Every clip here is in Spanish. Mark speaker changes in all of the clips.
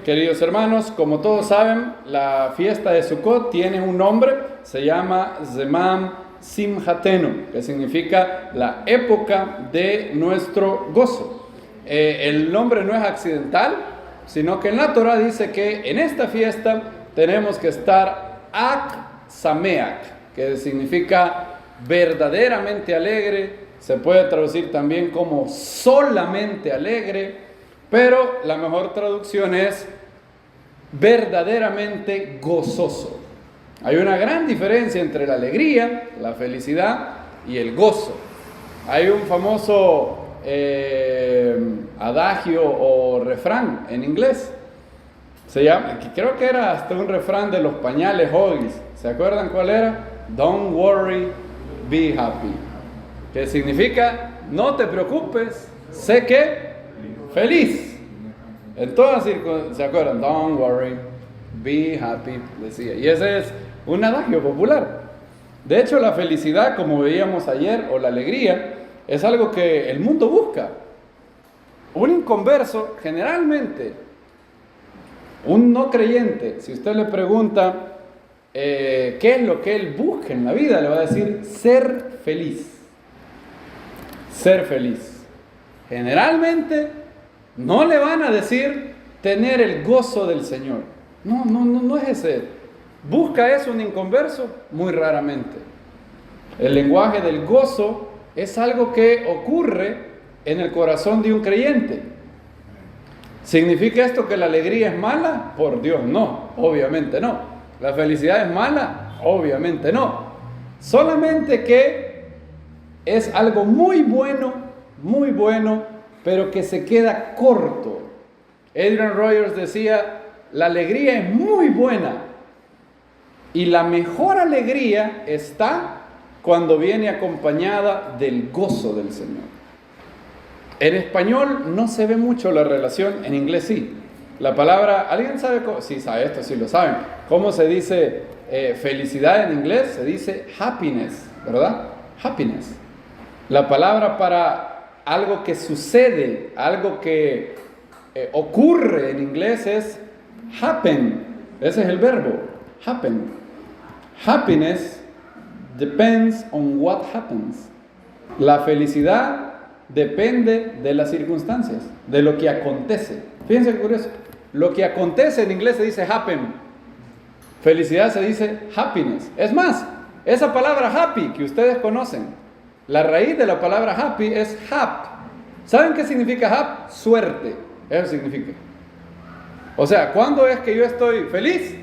Speaker 1: Queridos hermanos, como todos saben, la fiesta de Sukkot tiene un nombre, se llama Zemam Simhatenu, que significa la época de nuestro gozo. El nombre no es accidental, sino que en la Torah dice que en esta fiesta tenemos que estar Ak Sameach, que significa verdaderamente alegre, se puede traducir también como solamente alegre, pero la mejor traducción es verdaderamente gozoso. Hay una gran diferencia entre la alegría, la felicidad y el gozo. Hay un famoso adagio o refrán en inglés. Se llama, creo que era hasta un refrán de los pañales Huggies. ¿Se acuerdan cuál era? Don't worry, be happy. Que significa, no te preocupes, sé que feliz. En todas circunstancias, ¿se acuerdan? Don't worry, be happy, decía. Y ese es un adagio popular. De hecho, la felicidad, como veíamos ayer, o la alegría, es algo que el mundo busca. Un inconverso, generalmente, un no creyente, si usted le pregunta qué es lo que él busca en la vida, le va a decir ser feliz. Ser feliz. Generalmente no le van a decir tener el gozo del Señor. No es ese. ¿Busca eso un inconverso? Muy raramente. El lenguaje del gozo es algo que ocurre en el corazón de un creyente. ¿Significa esto que la alegría es mala? Por Dios, no. Obviamente no. ¿La felicidad es mala? Obviamente no. Solamente que es algo muy bueno, pero que se queda corto. Adrian Rogers decía, la alegría es muy buena y la mejor alegría está cuando viene acompañada del gozo del Señor. En español no se ve mucho la relación, en inglés sí. La palabra, ¿alguien sabe cómo? Sí, sabe esto, sí lo saben. ¿Cómo se dice felicidad en inglés? Se dice happiness, ¿verdad? Happiness. La palabra para algo que sucede, algo que ocurre en inglés es happen. Ese es el verbo, happen. Happiness depends on what happens. La felicidad depende de las circunstancias, de lo que acontece. Fíjense qué curioso. Lo que acontece en inglés se dice happen. Felicidad se dice happiness. Es más, esa palabra happy que ustedes conocen, la raíz de la palabra happy es hap. ¿Saben qué significa hap? Suerte. Eso significa. O sea, ¿cuándo es que yo estoy feliz?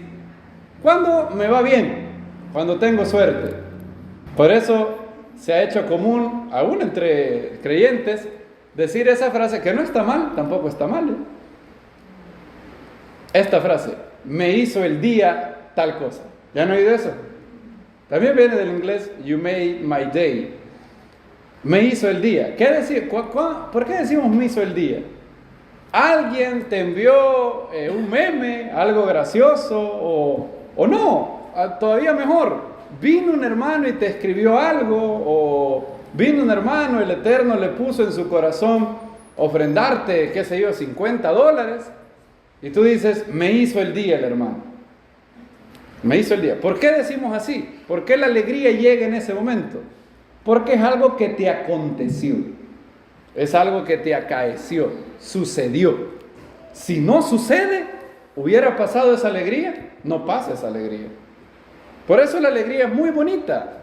Speaker 1: Cuando me va bien, cuando tengo suerte. Por eso se ha hecho común, aún entre creyentes, decir esa frase que no está mal, tampoco está mal. Esta frase, me hizo el día tal cosa. ¿Ya no he oído eso? También viene del inglés, you made my day. Me hizo el día. ¿Qué decir? ¿Por qué decimos me hizo el día? Alguien te envió un meme, algo gracioso, o no, todavía mejor. Vino un hermano y te escribió algo, o vino un hermano, el Eterno le puso en su corazón ofrendarte, qué sé yo, $50. Y tú dices, me hizo el día el hermano. Me hizo el día. ¿Por qué decimos así? ¿Por qué la alegría llega en ese momento? Porque es algo que te aconteció, es algo que te acaeció, sucedió. Si no sucede, hubiera pasado esa alegría, no pasa esa alegría. Por eso la alegría es muy bonita.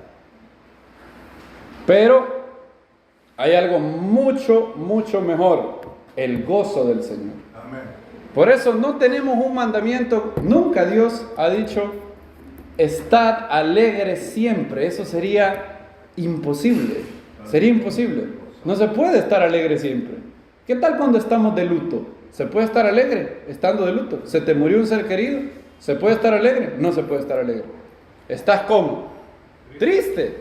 Speaker 1: Pero hay algo mucho mejor, el gozo del Señor. Amén. Por eso no tenemos un mandamiento, nunca Dios ha dicho, estad alegres siempre. Eso sería imposible, sería imposible. No se puede estar alegre siempre. ¿Qué tal cuando estamos de luto? ¿Se puede estar alegre estando de luto? ¿Se te murió un ser querido? ¿Se puede estar alegre? No se puede estar alegre. ¿Estás cómo? Triste.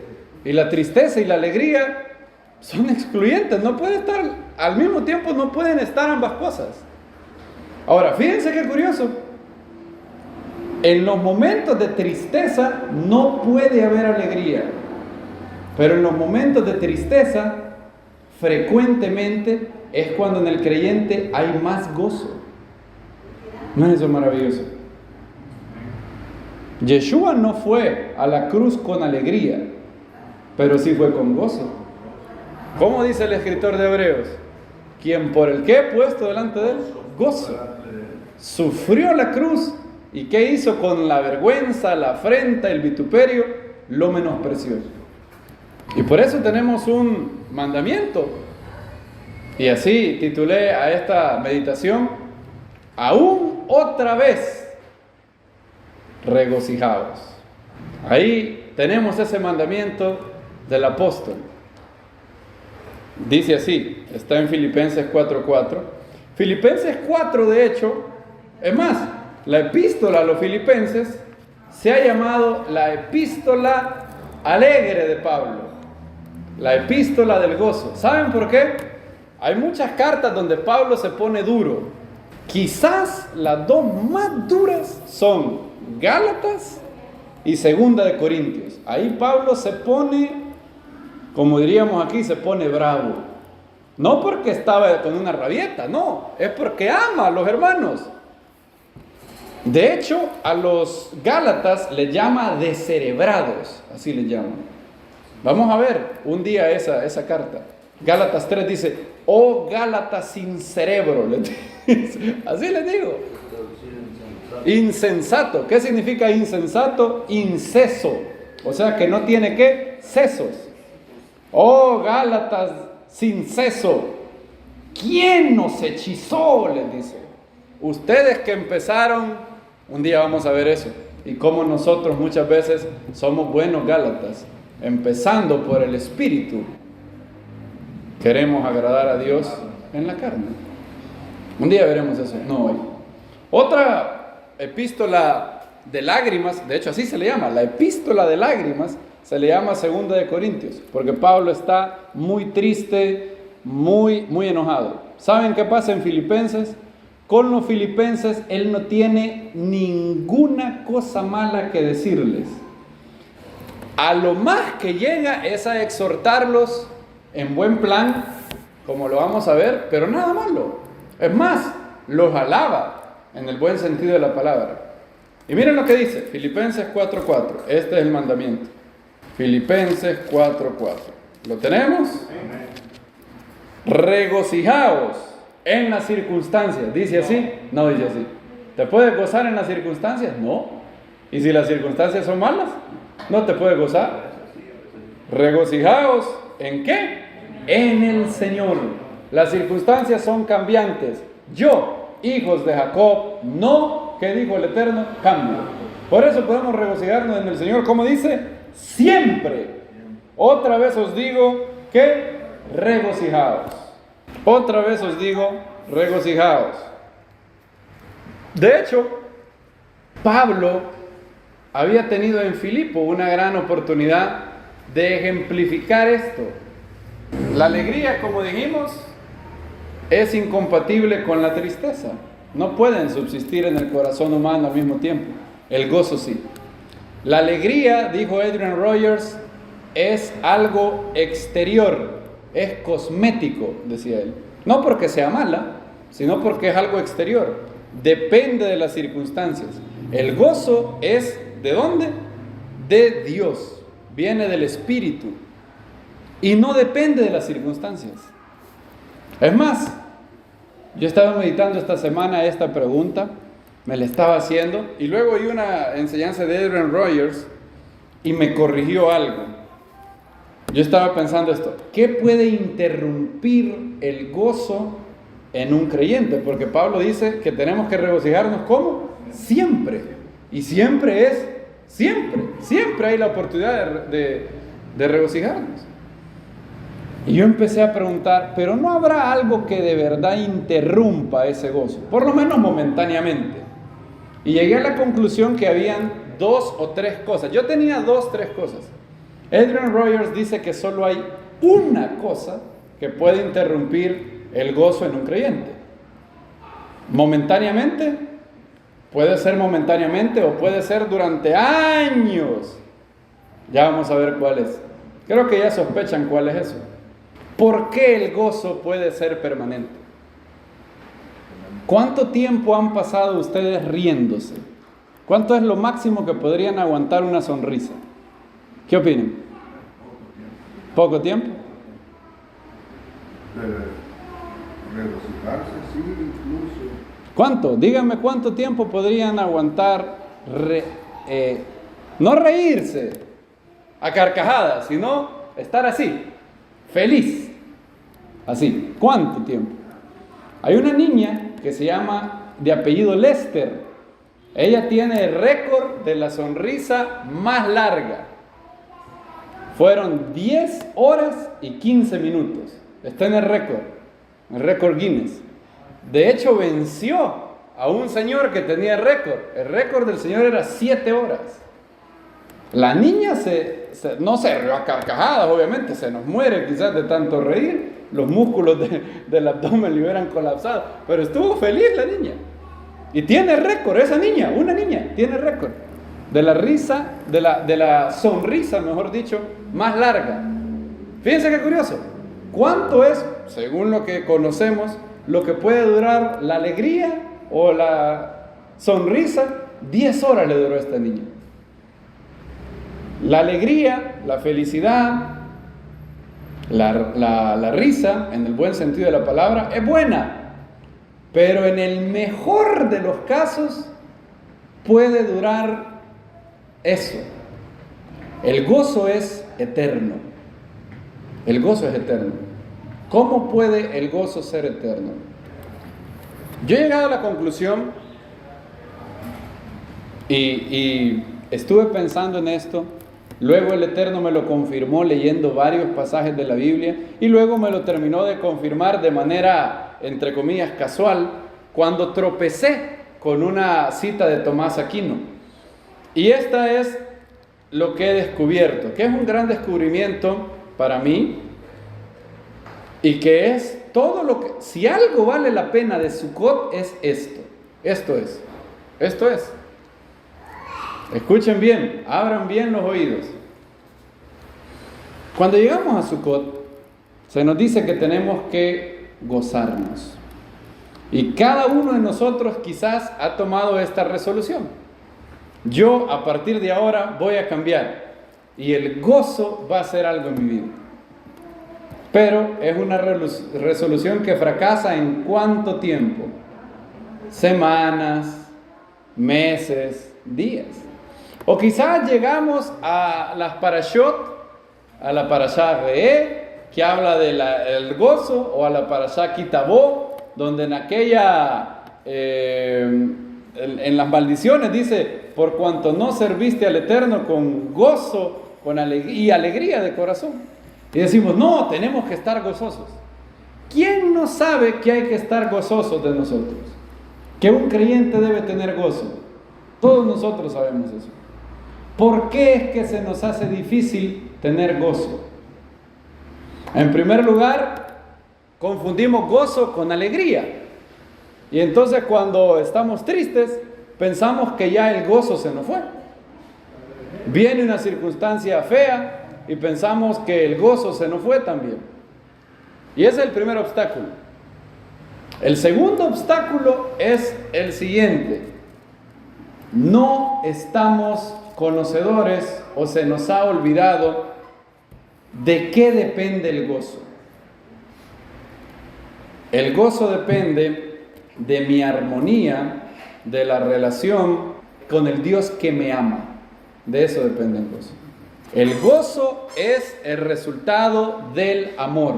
Speaker 1: Y la tristeza y la alegría son excluyentes. No pueden estar, al mismo tiempo no pueden estar ambas cosas. Ahora, fíjense qué curioso. En los momentos de tristeza no puede haber alegría. Pero en los momentos de tristeza, frecuentemente es cuando en el creyente hay más gozo. ¿No es eso maravilloso? Yeshua no fue a la cruz con alegría, pero sí fue con gozo. ¿Cómo dice el escritor de Hebreos? Quien por el que he puesto delante de él, gozo. Sufrió la cruz. ¿Y qué hizo con la vergüenza, la afrenta, el vituperio? Lo menospreció. Y por eso tenemos un mandamiento. Y así titulé a esta meditación: aún otra vez, regocijaos. Ahí tenemos ese mandamiento del apóstol. Dice así, está en Filipenses 4:4. Filipenses 4, de hecho, es más, la epístola a los filipenses se ha llamado la epístola alegre de Pablo, la epístola del gozo. ¿Saben por qué? Hay muchas cartas donde Pablo se pone duro. Quizás las dos más duras son Gálatas y Segunda de Corintios. Ahí Pablo se pone, como diríamos aquí, se pone bravo. No porque estaba con una rabieta, no, es porque ama a los hermanos. De hecho, a los Gálatas les llama descerebrados, así les llaman. Vamos a ver un día esa carta. Gálatas 3 dice: oh Gálatas sin cerebro, así les digo. Insensato. ¿Qué significa insensato? Inceso, o sea que no tiene ¿qué? Sesos. Oh Gálatas sin ceso, ¿quién nos hechizó? Les dice. Ustedes que empezaron, un día vamos a ver eso, y cómo nosotros muchas veces somos buenos Gálatas, empezando por el Espíritu, queremos agradar a Dios en la carne. Un día veremos eso, no hoy. Otra epístola de lágrimas, de hecho así se le llama, la epístola de lágrimas, se le llama Segunda de Corintios, porque Pablo está muy triste, muy enojado. ¿Saben qué pasa en Filipenses? Con los filipenses él no tiene ninguna cosa mala que decirles. A lo más que llega es a exhortarlos en buen plan, como lo vamos a ver, pero nada malo. Es más, los alaba en el buen sentido de la palabra. Y miren lo que dice Filipenses 4:4. Este es el mandamiento. Filipenses 4:4. ¿Lo tenemos? Regocijaos en las circunstancias. ¿Dice así? No dice así. ¿Te puedes gozar en las circunstancias? No. ¿Y si las circunstancias son malas? No te puedes gozar. Regocijaos ¿en qué? En el Señor. Las circunstancias son cambiantes. Yo, hijos de Jacob, no, ¿qué dijo el Eterno? Cambio. Por eso podemos regocijarnos en el Señor. ¿Cómo dice? Siempre. Otra vez os digo que regocijaos. Otra vez os digo, regocijaos. De hecho, Pablo había tenido en Filipo una gran oportunidad de ejemplificar esto. La alegría, como dijimos, es incompatible con la tristeza. No pueden subsistir en el corazón humano al mismo tiempo. El gozo sí. La alegría, dijo Adrian Rogers, es algo exterior, es cosmético, decía él. No porque sea mala, sino porque es algo exterior. Depende de las circunstancias. El gozo es, ¿de dónde? De Dios. Viene del Espíritu. Y no depende de las circunstancias. Es más, yo estaba meditando esta semana esta pregunta, me la estaba haciendo, y luego oí una enseñanza de Adrian Rogers y me corrigió algo. Yo estaba pensando esto: ¿qué puede interrumpir el gozo en un creyente? Porque Pablo dice que tenemos que regocijarnos ¿cómo? Siempre. Y siempre es siempre. Siempre hay la oportunidad de regocijarnos. Y yo empecé a preguntar, ¿pero no habrá algo que de verdad interrumpa ese gozo? Por lo menos momentáneamente. Y llegué a la conclusión que habían 2 o 3 cosas. Yo tenía 2, 3 cosas. Adrian Rogers dice que solo hay una cosa que puede interrumpir el gozo en un creyente. Momentáneamente, puede ser momentáneamente o puede ser durante años. Ya vamos a ver cuál es. Creo que ya sospechan cuál es eso. ¿Por qué el gozo puede ser permanente? ¿Cuánto tiempo han pasado ustedes riéndose? ¿Cuánto es lo máximo que podrían aguantar una sonrisa? ¿Qué opinan? ¿Poco tiempo?
Speaker 2: Regocijarse, sí, incluso.
Speaker 1: ¿Cuánto? Díganme cuánto tiempo podrían aguantar no reírse a carcajadas, sino estar así, feliz. Así. ¿Cuánto tiempo? Hay una niña que se llama de apellido Lester. Ella tiene el récord de la sonrisa más larga. Fueron 10 horas y 15 minutos. Está en el récord Guinness. De hecho, venció a un señor que tenía el récord. El récord del señor era 7 horas. La niña no se rió a carcajadas, obviamente, se nos muere quizás de tanto reír. Los músculos del abdomen le hubieran colapsado. Pero estuvo feliz la niña. Y tiene récord, esa niña, una niña, tiene récord de la risa, de la sonrisa, mejor dicho, más larga. Fíjense qué curioso. ¿Cuánto es, según lo que conocemos, lo que puede durar la alegría o la sonrisa? 10 horas le duró a esta niña. La alegría, la felicidad, la risa, en el buen sentido de la palabra, es buena. Pero en el mejor de los casos puede durar eso. El gozo es eterno. El gozo es eterno. ¿Cómo puede el gozo ser eterno? Yo he llegado a la conclusión y estuve pensando en esto. Luego el Eterno me lo confirmó leyendo varios pasajes de la Biblia y luego me lo terminó de confirmar de manera, entre comillas, casual, cuando tropecé con una cita de Tomás Aquino. Y esta es lo que he descubierto, que es un gran descubrimiento para mí y que es todo lo que, si algo vale la pena de Sukkot es esto. Esto es. Escuchen bien, abran bien los oídos. Cuando llegamos a Sukkot, se nos dice que tenemos que gozarnos. Y cada uno de nosotros quizás ha tomado esta resolución. Yo a partir de ahora voy a cambiar y el gozo va a ser algo en mi vida. Pero es una resolución que fracasa en ¿cuánto tiempo? Semanas, meses, días. O quizás llegamos a las parashot, a la parashá Re'eh, que habla del gozo, o a la parashá Kitabó, donde en aquella, en las maldiciones dice, por cuanto no serviste al Eterno con gozo y alegría de corazón. Y decimos, no, tenemos que estar gozosos. ¿Quién no sabe que hay que estar gozosos de nosotros? Que un creyente debe tener gozo. Todos nosotros sabemos eso. ¿Por qué es que se nos hace difícil tener gozo? En primer lugar, confundimos gozo con alegría. Y entonces cuando estamos tristes, pensamos que ya el gozo se nos fue. Viene una circunstancia fea y pensamos que el gozo se nos fue también. Y ese es el primer obstáculo. El segundo obstáculo es el siguiente. No estamos conocedores o se nos ha olvidado de qué depende el gozo. El gozo depende de mi armonía, de la relación con el Dios que me ama. De eso depende el gozo. El gozo es el resultado del amor.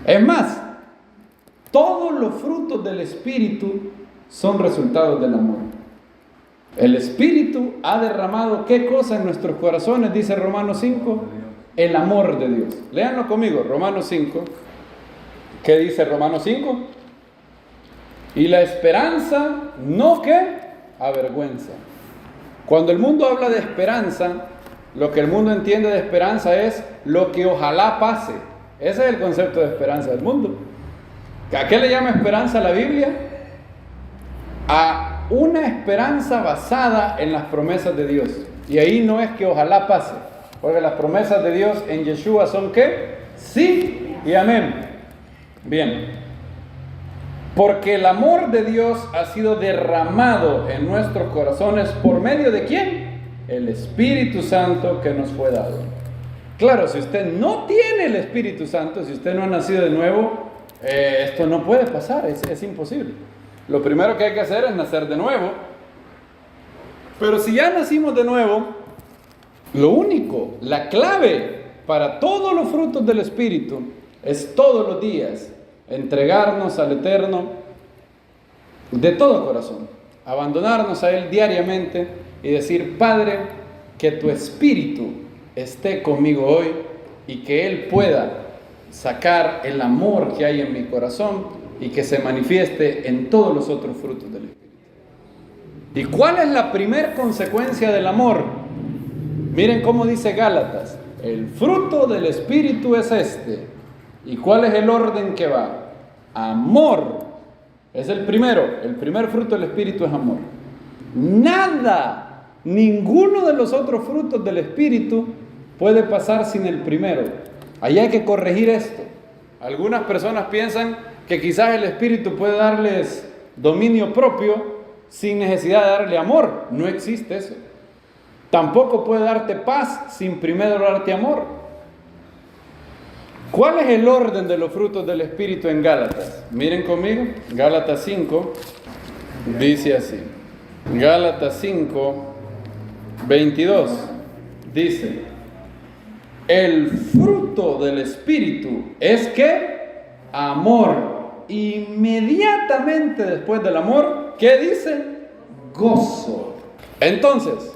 Speaker 1: Es más, todos los frutos del Espíritu son resultados del amor. El Espíritu ha derramado ¿qué cosa en nuestros corazones? Dice Romanos 5, el amor de Dios. Léanlo conmigo, Romanos 5. ¿Qué dice Romanos 5? Y la esperanza no que avergüenza. Cuando el mundo habla de esperanza, lo que el mundo entiende de esperanza es lo que ojalá pase. Ese es el concepto de esperanza del mundo. ¿A qué le llama esperanza la Biblia? A una esperanza basada en las promesas de Dios. Y ahí no es que ojalá pase, porque las promesas de Dios en Yeshua son ¿qué? Sí y amén. Bien. Porque el amor de Dios ha sido derramado en nuestros corazones ¿por medio de quién? El Espíritu Santo que nos fue dado. Claro, si usted no tiene el Espíritu Santo, si usted no ha nacido de nuevo, esto no puede pasar, es imposible. Lo primero que hay que hacer es nacer de nuevo. Pero si ya nacimos de nuevo, lo único, la clave para todos los frutos del Espíritu es todos los días entregarnos al Eterno de todo corazón, abandonarnos a Él diariamente y decir: Padre, que tu Espíritu esté conmigo hoy y que Él pueda sacar el amor que hay en mi corazón y que se manifieste en todos los otros frutos del Espíritu. ¿Y cuál es la primera consecuencia del amor? Miren cómo dice Gálatas: el fruto del Espíritu es este. ¿Y cuál es el orden que va? Amor. Es el primero. El primer fruto del Espíritu es amor. Nada, ninguno de los otros frutos del Espíritu puede pasar sin el primero. Ahí hay que corregir esto. Algunas personas piensan que quizás el Espíritu puede darles dominio propio sin necesidad de darle amor. No existe eso. Tampoco puede darte paz sin primero darte amor. ¿Cuál es el orden de los frutos del Espíritu en Gálatas? Miren conmigo, Gálatas 5 dice así. Gálatas 5, 22 dice: el fruto del Espíritu es ¿qué? Amor. Inmediatamente después del amor, ¿qué dice? Gozo. Entonces,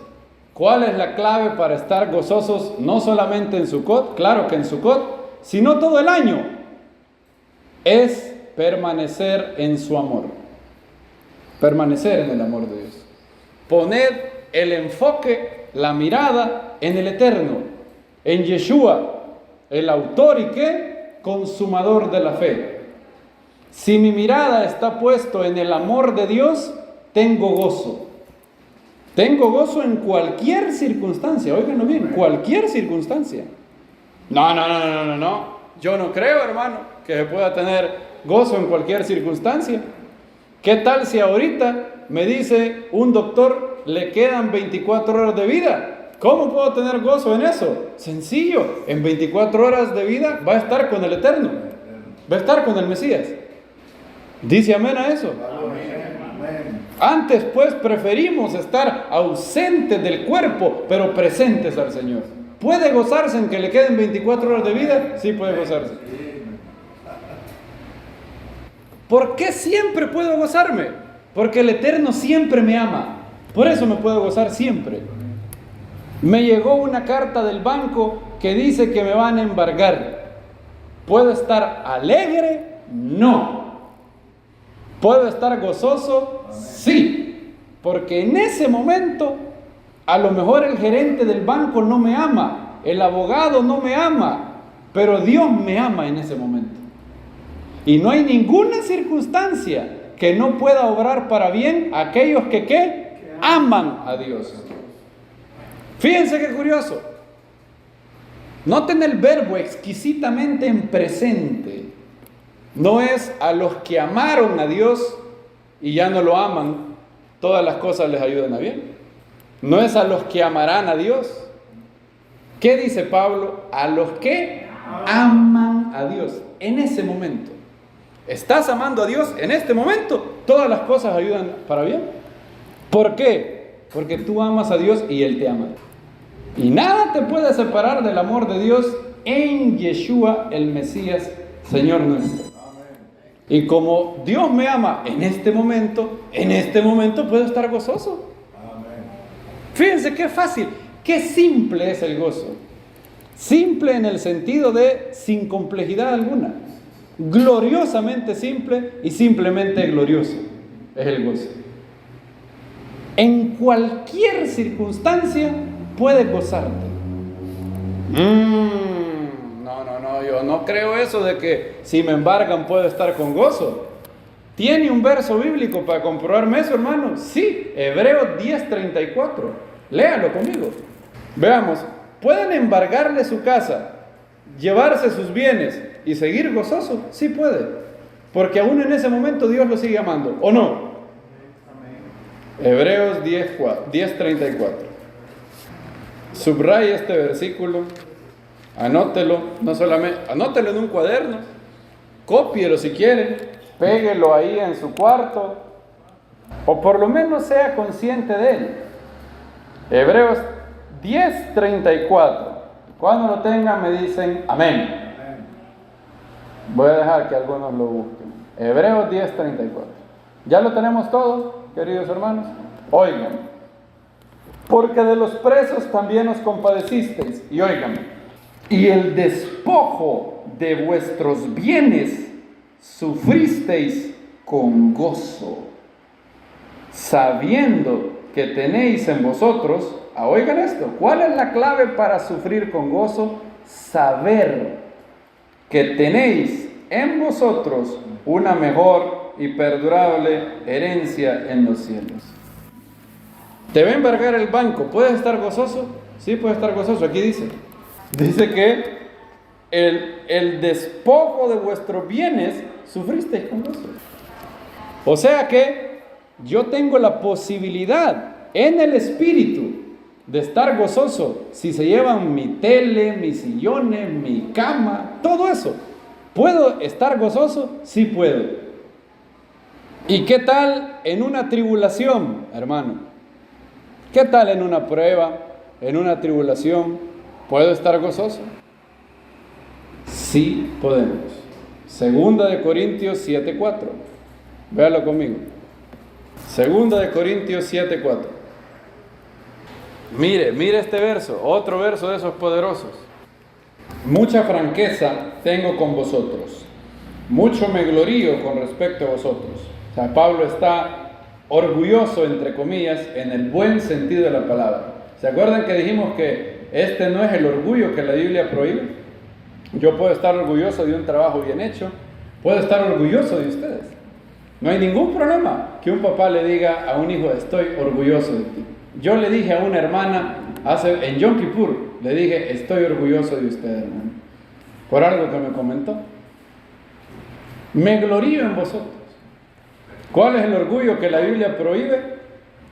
Speaker 1: ¿cuál es la clave para estar gozosos no solamente en Sukkot? Claro que en Sukkot, sino todo el año. Es permanecer en su amor. Permanecer en el amor de Dios. Poned el enfoque, la mirada en el Eterno, en Yeshua, el autor y ¿qué? Consumador de la fe. Si mi mirada está puesto en el amor de Dios, tengo gozo. Tengo gozo en cualquier circunstancia. Óiganlo bien, cualquier circunstancia. No. Yo no creo, hermano, que se pueda tener gozo en cualquier circunstancia. ¿Qué tal si ahorita me dice un doctor, le quedan 24 horas de vida? ¿Cómo puedo tener gozo en eso? Sencillo, en 24 horas de vida va a estar con el Eterno. Va a estar con el Mesías. ¿Dice amén a eso? Antes pues preferimos estar ausentes del cuerpo, pero presentes al Señor. ¿Puede gozarse en que le queden 24 horas de vida? Sí, puede gozarse. ¿Por qué siempre puedo gozarme? Porque el Eterno siempre me ama. Por eso me puedo gozar siempre. Me llegó una carta del banco que dice que me van a embargar. ¿Puedo estar alegre? No. ¿Puedo estar gozoso? Sí. Porque en ese momento, a lo mejor el gerente del banco no me ama, el abogado no me ama, pero Dios me ama en ese momento. Y no hay ninguna circunstancia que no pueda obrar para bien a aquellos que ¿qué? Aman a Dios. Fíjense qué curioso. Noten el verbo exquisitamente en presente. No es a los que amaron a Dios y ya no lo aman, todas las cosas les ayudan a bien. No es a los que amarán a Dios. ¿Qué dice Pablo? A los que aman a Dios en ese momento. ¿Estás amando a Dios en este momento? Todas las cosas ayudan para bien. ¿Por qué? Porque tú amas a Dios y Él te ama. Y nada te puede separar del amor de Dios en Yeshua el Mesías, Señor nuestro. Y como Dios me ama en este momento puedo estar gozoso. Fíjense qué fácil, qué simple es el gozo. Simple en el sentido de sin complejidad alguna. Gloriosamente simple y simplemente glorioso es el gozo. En cualquier circunstancia puedes gozarte. No, yo no creo eso de que si me embargan puedo estar con gozo. ¿Tiene un verso bíblico para comprobarme eso, hermano? Sí, Hebreos 10:34. Léalo conmigo. Veamos, ¿pueden embargarle su casa, llevarse sus bienes y seguir gozoso? Sí puede. Porque aún en ese momento Dios lo sigue amando, ¿o no? Hebreos 10:34. Subraya este versículo, anótelo, no solamente, anótelo en un cuaderno, cópielo si quiere, péguelo ahí en su cuarto, o por lo menos sea consciente de él. Hebreos 10:34. Cuando lo tengan me dicen amén. Voy a dejar que algunos lo busquen. Hebreos 10:34. ¿Ya lo tenemos todos, queridos hermanos? Oigan. Porque de los presos también os compadecisteis. Y oigan. Y el despojo de vuestros bienes sufristeis con gozo, sabiendo que tenéis en vosotros, oigan esto, ¿cuál es la clave para sufrir con gozo? Saber que tenéis en vosotros una mejor y perdurable herencia en los cielos. Te va a embargar el banco, ¿puedes estar gozoso? Sí, puedes estar gozoso, aquí dice que el despojo de vuestros bienes sufristeis con gozo. O sea que yo tengo la posibilidad en el espíritu de estar gozoso si se llevan mi tele, mis sillones, mi cama, todo eso. ¿Puedo estar gozoso? Sí puedo. ¿Y qué tal en una tribulación, hermano? ¿Qué tal en una prueba, en una tribulación? ¿Puedo estar gozoso? Sí podemos. Segunda de Corintios 7:4. Véalo conmigo. Segunda de Corintios 7:4. Mire este verso, otro verso de esos poderosos. Mucha franqueza tengo con vosotros, mucho me glorío con respecto a vosotros. O sea, Pablo está orgulloso, entre comillas, en el buen sentido de la palabra. ¿Se acuerdan que dijimos que este no es el orgullo que la Biblia prohíbe? Yo puedo estar orgulloso de un trabajo bien hecho, puedo estar orgulloso de ustedes. No hay ningún problema que un papá le diga a un hijo, estoy orgulloso de ti. Yo le dije a una hermana, en Yom Kippur, le dije, estoy orgulloso de usted, hermano, por algo que me comentó. Me glorío en vosotros. ¿Cuál es el orgullo que la Biblia prohíbe?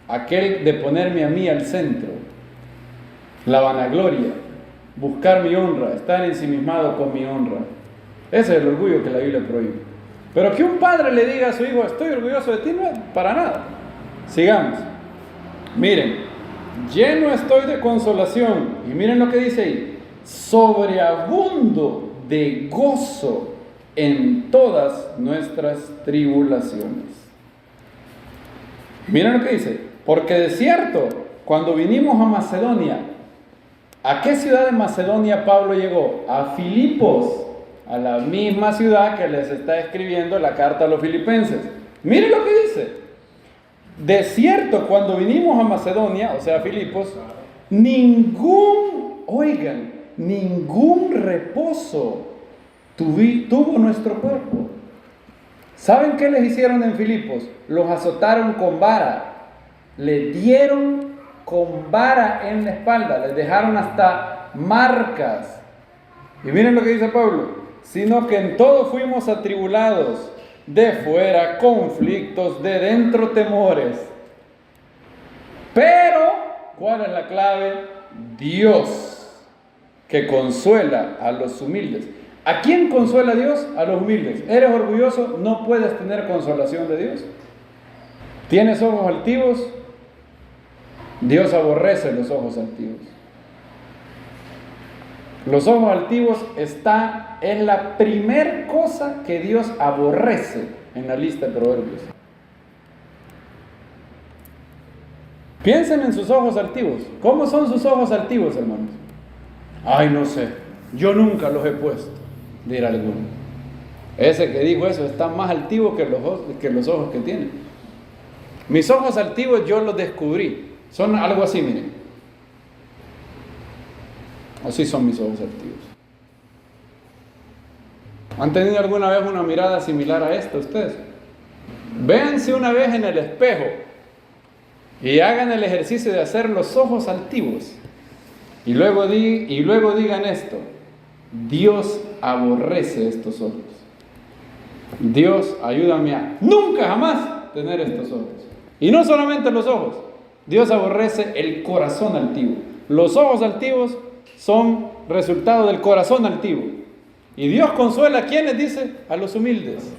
Speaker 1: Aquel de ponerme a mí al centro, la vanagloria, buscar mi honra, estar ensimismado con mi honra. Ese es el orgullo que la Biblia prohíbe. Pero que un padre le diga a su hijo, estoy orgulloso de ti, no es para nada. Sigamos. Miren, lleno estoy de consolación. Y miren lo que dice ahí. Sobreabundo de gozo en todas nuestras tribulaciones. Miren lo que dice. Porque de cierto, cuando vinimos a Macedonia, ¿a qué ciudad de Macedonia Pablo llegó? A Filipos, a la misma ciudad que les está escribiendo la carta a los filipenses. Miren lo que dice. De cierto, cuando vinimos a Macedonia, o sea, a Filipos, ningún reposo tuvo nuestro cuerpo. ¿Saben qué les hicieron en Filipos? Los azotaron con vara, le dieron con vara en la espalda, les dejaron hasta marcas. Y miren lo que dice Pablo, sino que en todo fuimos atribulados, de fuera conflictos, de dentro temores. Pero, ¿cuál es la clave? Dios, que consuela a los humildes. ¿A quién consuela Dios? A los humildes. ¿Eres orgulloso? No puedes tener consolación de Dios. ¿Tienes ojos altivos? Dios aborrece los ojos altivos. Los ojos altivos es la primer cosa que Dios aborrece en la lista de proverbios. Piensen en sus ojos altivos. ¿Cómo son sus ojos altivos, hermanos? Ay, no sé, yo nunca los he puesto, dirá alguno. Ese que dijo eso está más altivo que los ojos que tiene. Mis ojos altivos yo los descubrí. Son algo así, miren. Así son mis ojos altivos. ¿Han tenido alguna vez una mirada similar a esta ustedes? Véanse una vez en el espejo y hagan el ejercicio de hacer los ojos altivos. Y luego digan esto: Dios aborrece estos ojos. Dios, ayúdame a nunca jamás tener estos ojos. Y no solamente los ojos. Dios aborrece el corazón altivo. Los ojos altivos son resultado del corazón altivo. Y Dios consuela a quienes, dice, a los humildes.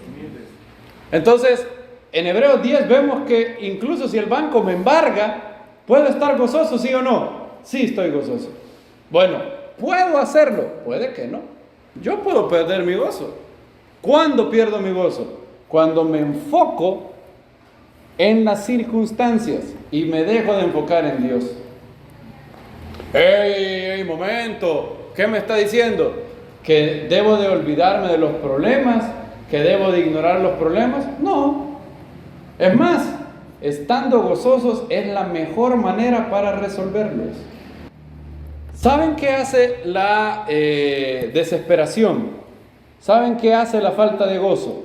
Speaker 1: Entonces, en Hebreos 10 vemos que incluso si el banco me embarga, ¿puedo estar gozoso, sí o no? Sí, estoy gozoso. Bueno, ¿puedo hacerlo? Puede que no. Yo puedo perder mi gozo. ¿Cuándo pierdo mi gozo? Cuando me enfoco en las circunstancias y me dejo de enfocar en Dios. ¡Ey, momento! ¿Qué me está diciendo? ¿Que debo de olvidarme de los problemas? ¿Que debo de ignorar los problemas? No. Es más, estando gozosos es la mejor manera para resolverlos. ¿Saben qué hace la desesperación? ¿Saben qué hace la falta de gozo?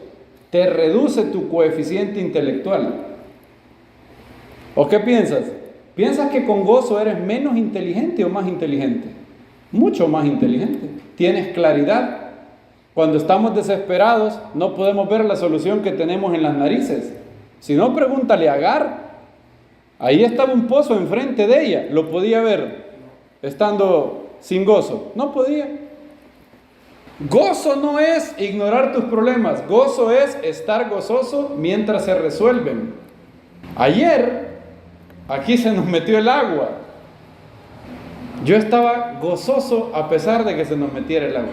Speaker 1: Te reduce tu coeficiente intelectual. ¿O qué piensas? ¿Piensas que con gozo eres menos inteligente o más inteligente? Mucho más inteligente. Tienes claridad. Cuando estamos desesperados, no podemos ver la solución que tenemos en las narices. Si no, pregúntale a Agar. Ahí estaba un pozo enfrente de ella. ¿Lo podía ver estando sin gozo? No podía. Gozo no es ignorar tus problemas. Gozo es estar gozoso mientras se resuelven. Ayer, aquí se nos metió el agua. Yo estaba gozoso a pesar de que se nos metiera el agua.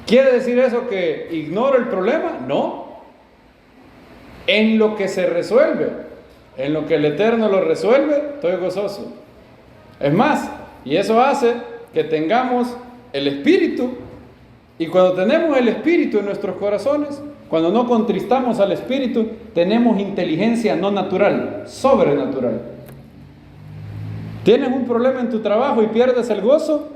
Speaker 1: ¿Quiere decir eso que ignoro el problema? No. En lo que se resuelve, en lo que el Eterno lo resuelve, estoy gozoso. Es más, y eso hace que tengamos el Espíritu. Y cuando tenemos el Espíritu en nuestros corazones, cuando no contristamos al Espíritu, tenemos inteligencia no natural, sobrenatural. ¿Tienes un problema en tu trabajo y pierdes el gozo?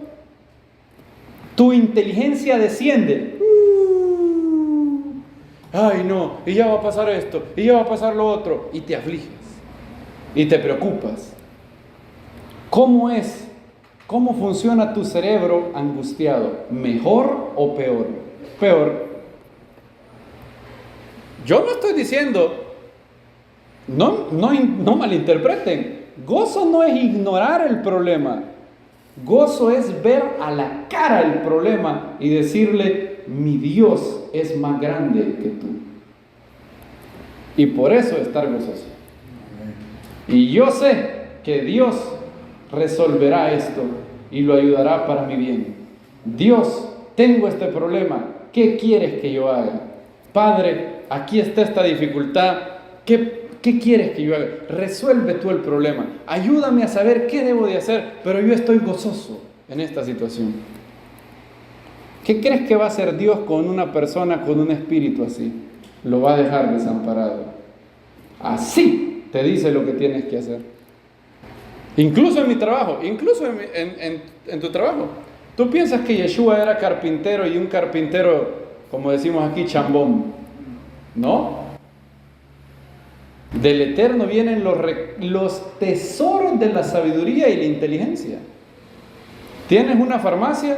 Speaker 1: Tu inteligencia desciende. Ay no, y ya va a pasar esto, y ya va a pasar lo otro. Y te afliges, y te preocupas. ¿Cómo es? ¿Cómo funciona tu cerebro angustiado? ¿Mejor o peor? Peor. Yo no estoy diciendo, no malinterpreten. Gozo no es ignorar el problema. Gozo es ver a la cara el problema y decirle, mi Dios es más grande que tú. Y por eso estar gozoso. Y yo sé que Dios resolverá esto y lo ayudará para mi bien. Dios, tengo este problema, ¿qué quieres que yo haga? Padre, aquí está esta dificultad, ¿qué quieres que yo haga? Resuelve tú el problema, ayúdame a saber qué debo de hacer, pero yo estoy gozoso en esta situación. ¿Qué crees que va a hacer Dios con una persona con un espíritu así? Lo va a dejar desamparado. Así te dice lo que tienes que hacer. Incluso en mi trabajo, incluso en tu trabajo. ¿Tú piensas que Yeshua era carpintero y un carpintero, como decimos aquí, chambón? ¿No? Del Eterno vienen los tesoros de la sabiduría y la inteligencia. ¿Tienes una farmacia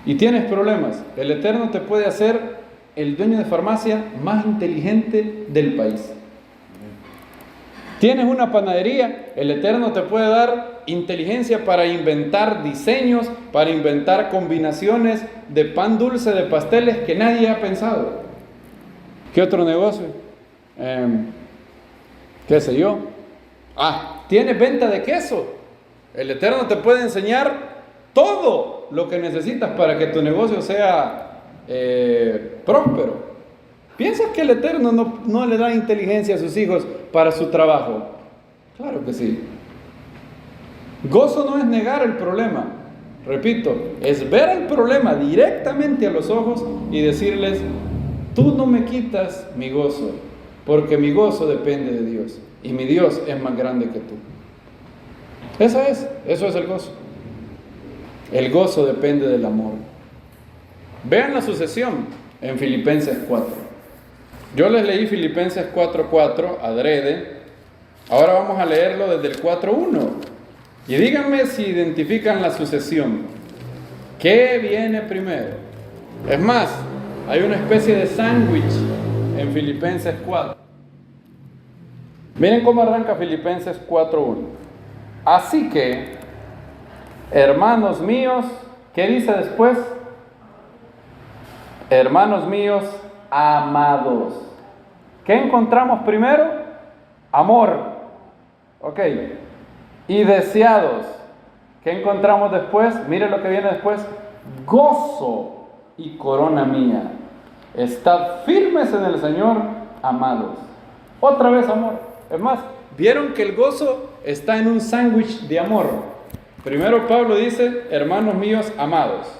Speaker 1: y tienes problemas? El Eterno te puede hacer el dueño de farmacia más inteligente del país. Tienes una panadería, el Eterno te puede dar inteligencia para inventar diseños, para inventar combinaciones de pan dulce, de pasteles que nadie ha pensado. ¿Qué otro negocio? ¿Qué sé yo? Tienes venta de queso. El Eterno te puede enseñar todo lo que necesitas para que tu negocio sea próspero. ¿Piensas que el Eterno no le da inteligencia a sus hijos para su trabajo? Claro que sí. Gozo no es negar el problema. Repito, es ver el problema directamente a los ojos y decirles, tú no me quitas mi gozo, porque mi gozo depende de Dios. Y mi Dios es más grande que tú. Eso es el gozo. El gozo depende del amor. Vean la sucesión en Filipenses 4. Yo les leí Filipenses 4:4 adrede. Ahora vamos a leerlo desde el 4:1. Y díganme si identifican la sucesión. ¿Qué viene primero? Es más, Hay una especie de sándwich en Filipenses 4. Miren cómo arranca Filipenses 4:1. Así que, hermanos míos, ¿qué dice después? Hermanos míos, amados. ¿Qué encontramos primero? Amor. Ok. Y deseados. ¿Qué encontramos después? Miren lo que viene después. Gozo y corona mía. Estad firmes en el Señor, amados. Otra vez amor. Es más, vieron que el gozo está en un sándwich de amor. Primero Pablo dice, hermanos míos, amados.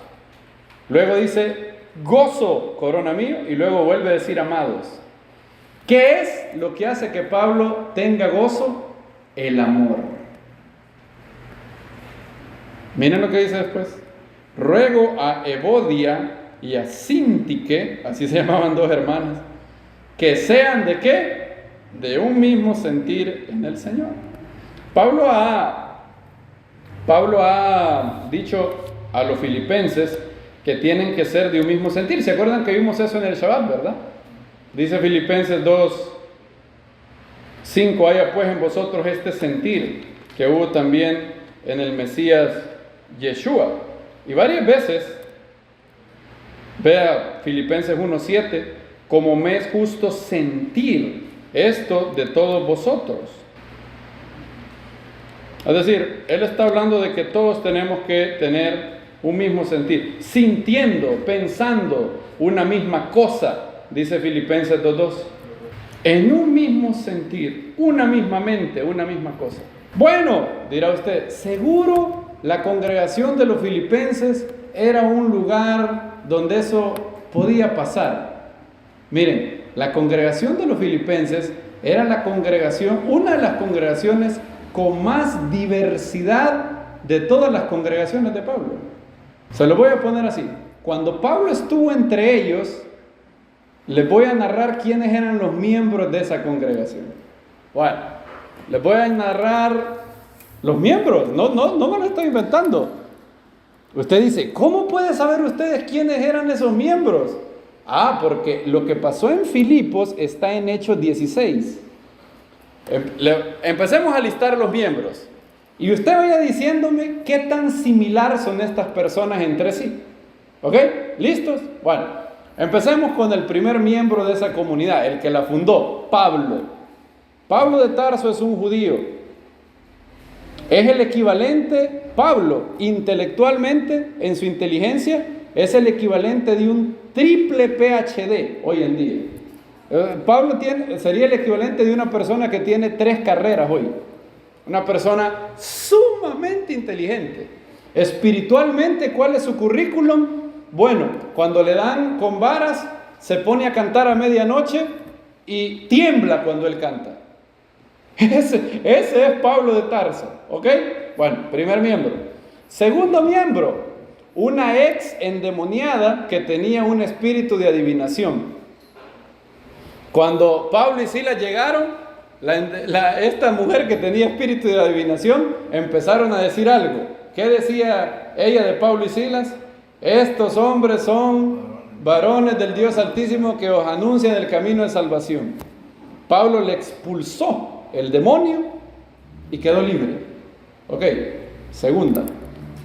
Speaker 1: Luego dice, gozo, corona mío. Y luego vuelve a decir, amados. ¿Qué es lo que hace que Pablo tenga gozo? El amor. Miren lo que dice después. Ruego a Evodia y a Síntique, así se llamaban dos hermanas, que sean ¿de qué? De un mismo sentir en el Señor. Pablo ha dicho a los filipenses que tienen que ser de un mismo sentir. ¿Se acuerdan que vimos eso en el Shabbat, verdad? Dice Filipenses 2:5, haya pues en vosotros este sentir que hubo también en el Mesías Yeshua. Y varias veces, vea Filipenses 1:7, como me es justo sentir esto de todos vosotros. Es decir, él está hablando de que todos tenemos que tener un mismo sentir, sintiendo, pensando una misma cosa, dice Filipenses 2:2. En un mismo sentir, una misma mente, una misma cosa. Bueno, dirá usted, seguro la congregación de los filipenses era un lugar donde eso podía pasar. Miren, la congregación de los filipenses era la congregación, una de las congregaciones con más diversidad de todas las congregaciones de Pablo. Se lo voy a poner así. Cuando Pablo estuvo entre ellos, les voy a narrar quiénes eran los miembros de esa congregación. Bueno, les voy a narrar los miembros. No me lo estoy inventando. Usted dice, ¿cómo puede saber ustedes quiénes eran esos miembros? Porque lo que pasó en Filipos está en Hechos 16. Empecemos a listar los miembros. Y usted vaya diciéndome qué tan similar son estas personas entre sí. ¿Ok? ¿Listos? Bueno, empecemos con el primer miembro de esa comunidad, el que la fundó, Pablo. Pablo de Tarso es un judío. Es el equivalente, Pablo, intelectualmente, en su inteligencia, es el equivalente de un triple PhD hoy en día. Pablo sería el equivalente de una persona que tiene 3 carreras hoy. Una persona sumamente inteligente. Espiritualmente, ¿cuál es su currículum? Bueno, cuando le dan con varas, se pone a cantar a medianoche y tiembla cuando él canta. Ese es Pablo de Tarso, ¿ok? Bueno, primer miembro. Segundo miembro, una ex endemoniada que tenía un espíritu de adivinación. Cuando Pablo y Silas llegaron, esta mujer que tenía espíritu de adivinación, empezaron a decir algo. ¿Qué decía ella de Pablo y Silas? Estos hombres son varones del Dios Altísimo que os anuncian el camino de salvación. Pablo le expulsó el demonio y quedó libre. Ok, segunda.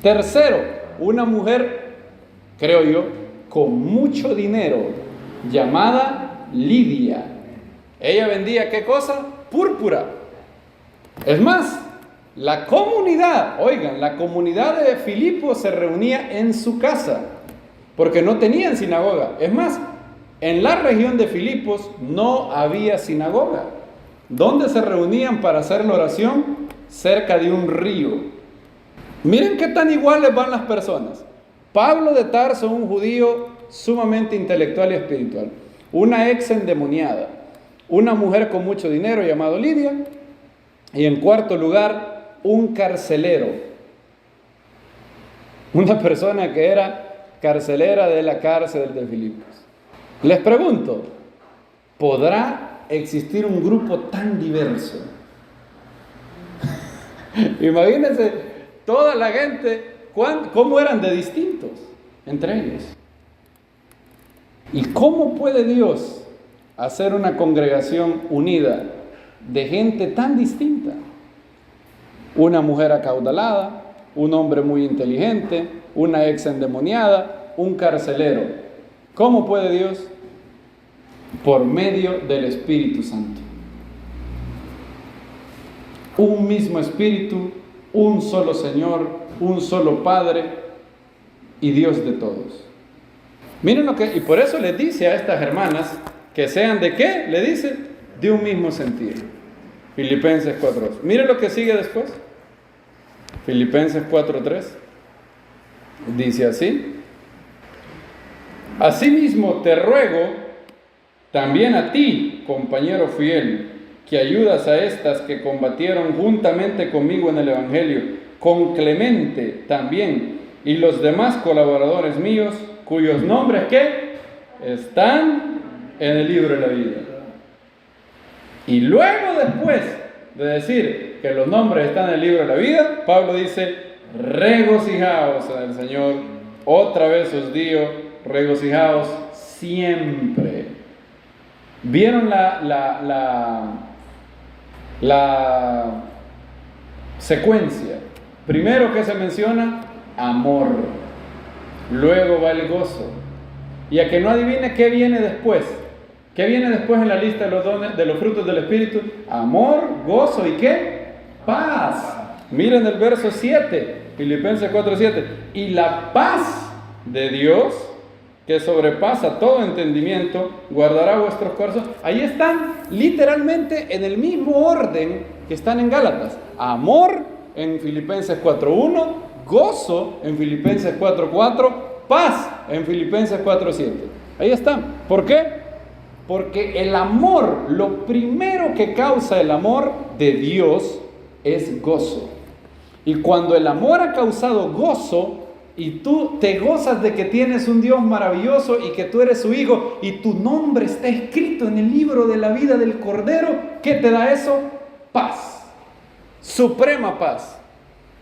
Speaker 1: Tercero, una mujer, creo yo, con mucho dinero, llamada Lidia. Ella vendía ¿qué cosa? Púrpura. Es más, la comunidad de Filipos se reunía en su casa, porque no tenían sinagoga. Es más, en la región de Filipos no había sinagoga. ¿Dónde se reunían para hacer la oración? Cerca de un río. Miren qué tan iguales van las personas. Pablo de Tarso, un judío sumamente intelectual y espiritual. Una ex endemoniada. Una mujer con mucho dinero llamado Lidia. Y en cuarto lugar, un carcelero. Una persona que era carcelera de la cárcel de Filipos. Les pregunto, ¿podrá existir un grupo tan diverso? Imagínense toda la gente, cómo eran de distintos entre ellos. ¿Y cómo puede Dios hacer una congregación unida de gente tan distinta? Una mujer acaudalada, un hombre muy inteligente, una ex endemoniada, un carcelero. ¿Cómo puede Dios? Por medio del Espíritu Santo. Un mismo Espíritu, un solo Señor, un solo Padre y Dios de todos. Miren lo que, y por eso les dice a estas hermanas que sean de qué, le dice, de un mismo sentir. Filipenses 4:2. Miren lo que sigue después. Filipenses 4:3. Dice así: asimismo te ruego también a ti, compañero fiel, que ayudas a estas que combatieron juntamente conmigo en el Evangelio, con Clemente también, y los demás colaboradores míos, cuyos nombres ¿qué? Están en el libro de la vida. Y luego después de decir que los nombres están en el libro de la vida, Pablo dice: regocijaos en el Señor. Otra vez os digo, regocijaos siempre. ¿Vieron la secuencia? Primero que se menciona, amor. Luego va el gozo. Y a que no adivine qué viene después. ¿Qué viene después en la lista de los dones, de los frutos del Espíritu? Amor, gozo y ¿qué? Paz. Miren el verso 7, Filipenses 4:7. Y la paz de Dios, que sobrepasa todo entendimiento, guardará vuestros corazones. Ahí están literalmente en el mismo orden que están en Gálatas. Amor en Filipenses 4:1, gozo en Filipenses 4:4, paz en Filipenses 4:7. Ahí están. ¿Por qué? Porque el amor, lo primero que causa el amor de Dios es gozo. Y cuando el amor ha causado gozo, y tú te gozas de que tienes un Dios maravilloso y que tú eres su hijo y tu nombre está escrito en el libro de la vida del Cordero, ¿qué te da eso? Paz, suprema paz,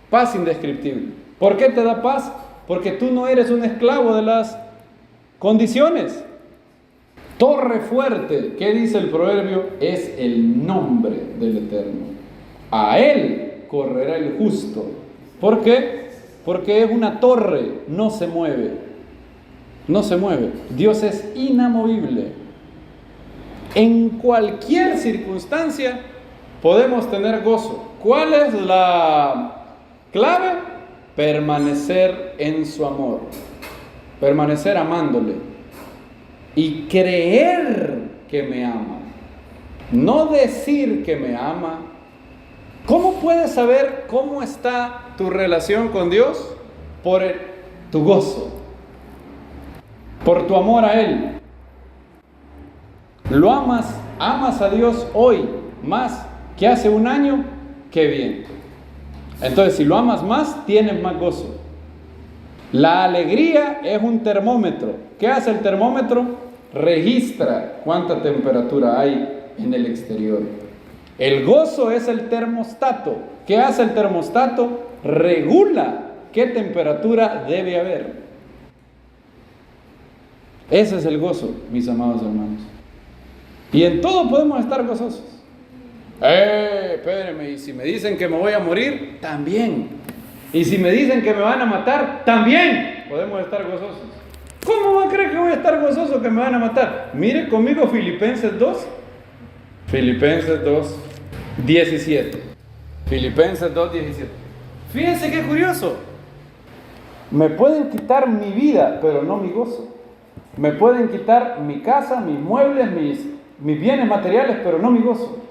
Speaker 1: paz indescriptible. ¿Por qué te da paz? Porque tú no eres un esclavo de las condiciones. Torre fuerte, ¿qué dice el proverbio? Es el nombre del Eterno. A él correrá el justo. ¿Por qué? Porque es una torre, no se mueve. No se mueve. Dios es inamovible. En cualquier circunstancia podemos tener gozo. ¿Cuál es la clave? Permanecer en su amor. Permanecer amándole. Y creer que me ama. No decir que me ama. ¿Cómo puedes saber cómo está tu relación con Dios? Por tu gozo, por tu amor a Él. ¿Lo amas? ¿Amas a Dios hoy más que hace un año? ¡Qué bien! Entonces, si lo amas más, tienes más gozo. La alegría es un termómetro. ¿Qué hace el termómetro? Registra cuánta temperatura hay en el exterior. El gozo es el termostato. ¿Qué hace el termostato? Regula qué temperatura debe haber. Ese es el gozo, mis amados hermanos. Y en todo podemos estar gozosos. Espérenme, y si me dicen que me voy a morir, también. Y si me dicen que me van a matar, también podemos estar gozosos. ¿Cómo va a creer que voy a estar gozoso que me van a matar? Mire conmigo Filipenses 2. Filipenses 2, 17. Filipenses 2, 17. Fíjense qué curioso. Me pueden quitar mi vida, pero no mi gozo. Me pueden quitar mi casa, mis muebles, mis bienes materiales, pero no mi gozo.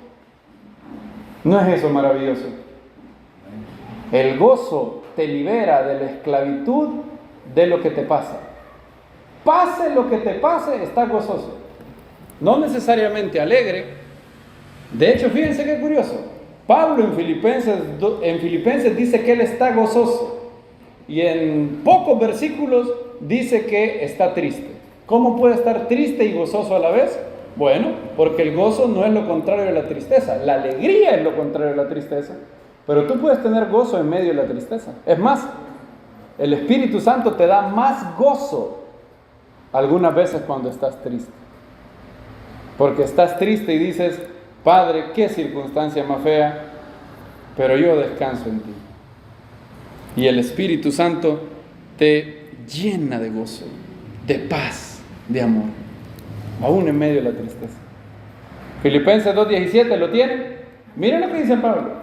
Speaker 1: ¿No es eso maravilloso? El gozo te libera de la esclavitud de lo que te pasa. Pase lo que te pase, estás gozoso. No necesariamente alegre. De hecho, fíjense qué curioso. Pablo en Filipenses dice que él está gozoso. Y en pocos versículos dice que está triste. ¿Cómo puede estar triste y gozoso a la vez? Bueno, porque el gozo no es lo contrario de la tristeza. La alegría es lo contrario de la tristeza. Pero tú puedes tener gozo en medio de la tristeza. Es más, el Espíritu Santo te da más gozo algunas veces cuando estás triste. Porque estás triste y dices, Padre, qué circunstancia más fea, pero yo descanso en ti. Y el Espíritu Santo te llena de gozo, de paz, de amor, aún en medio de la tristeza. Filipenses 2:17, ¿lo tienen? Miren lo que dice Pablo.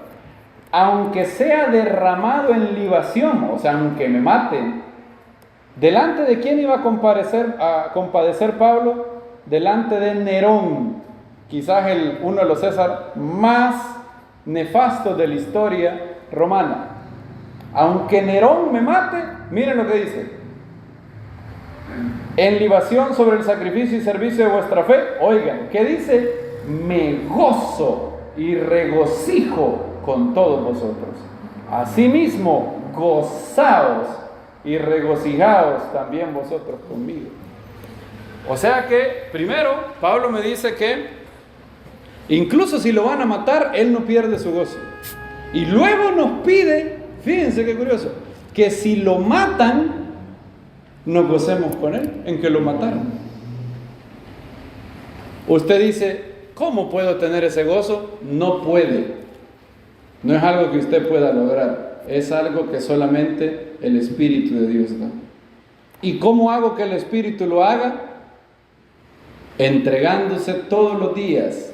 Speaker 1: Aunque sea derramado en libación, o sea, aunque me maten, ¿delante de quién iba a compadecer Pablo? Delante de Nerón, quizás uno de los César más nefastos de la historia romana. Aunque Nerón me mate, miren lo que dice. En libación sobre el sacrificio y servicio de vuestra fe, oigan, ¿qué dice? Me gozo y regocijo con todos vosotros. Asimismo, gozaos y regocijaos también vosotros conmigo. O sea que, primero, Pablo me dice que incluso si lo van a matar, él no pierde su gozo. Y luego nos pide, fíjense qué curioso, que si lo matan, nos gocemos con él, en que lo mataron. Usted dice, ¿cómo puedo tener ese gozo? No puede. No es algo que usted pueda lograr. Es algo que solamente el Espíritu de Dios da. ¿Y cómo hago que el Espíritu lo haga? Entregándose todos los días,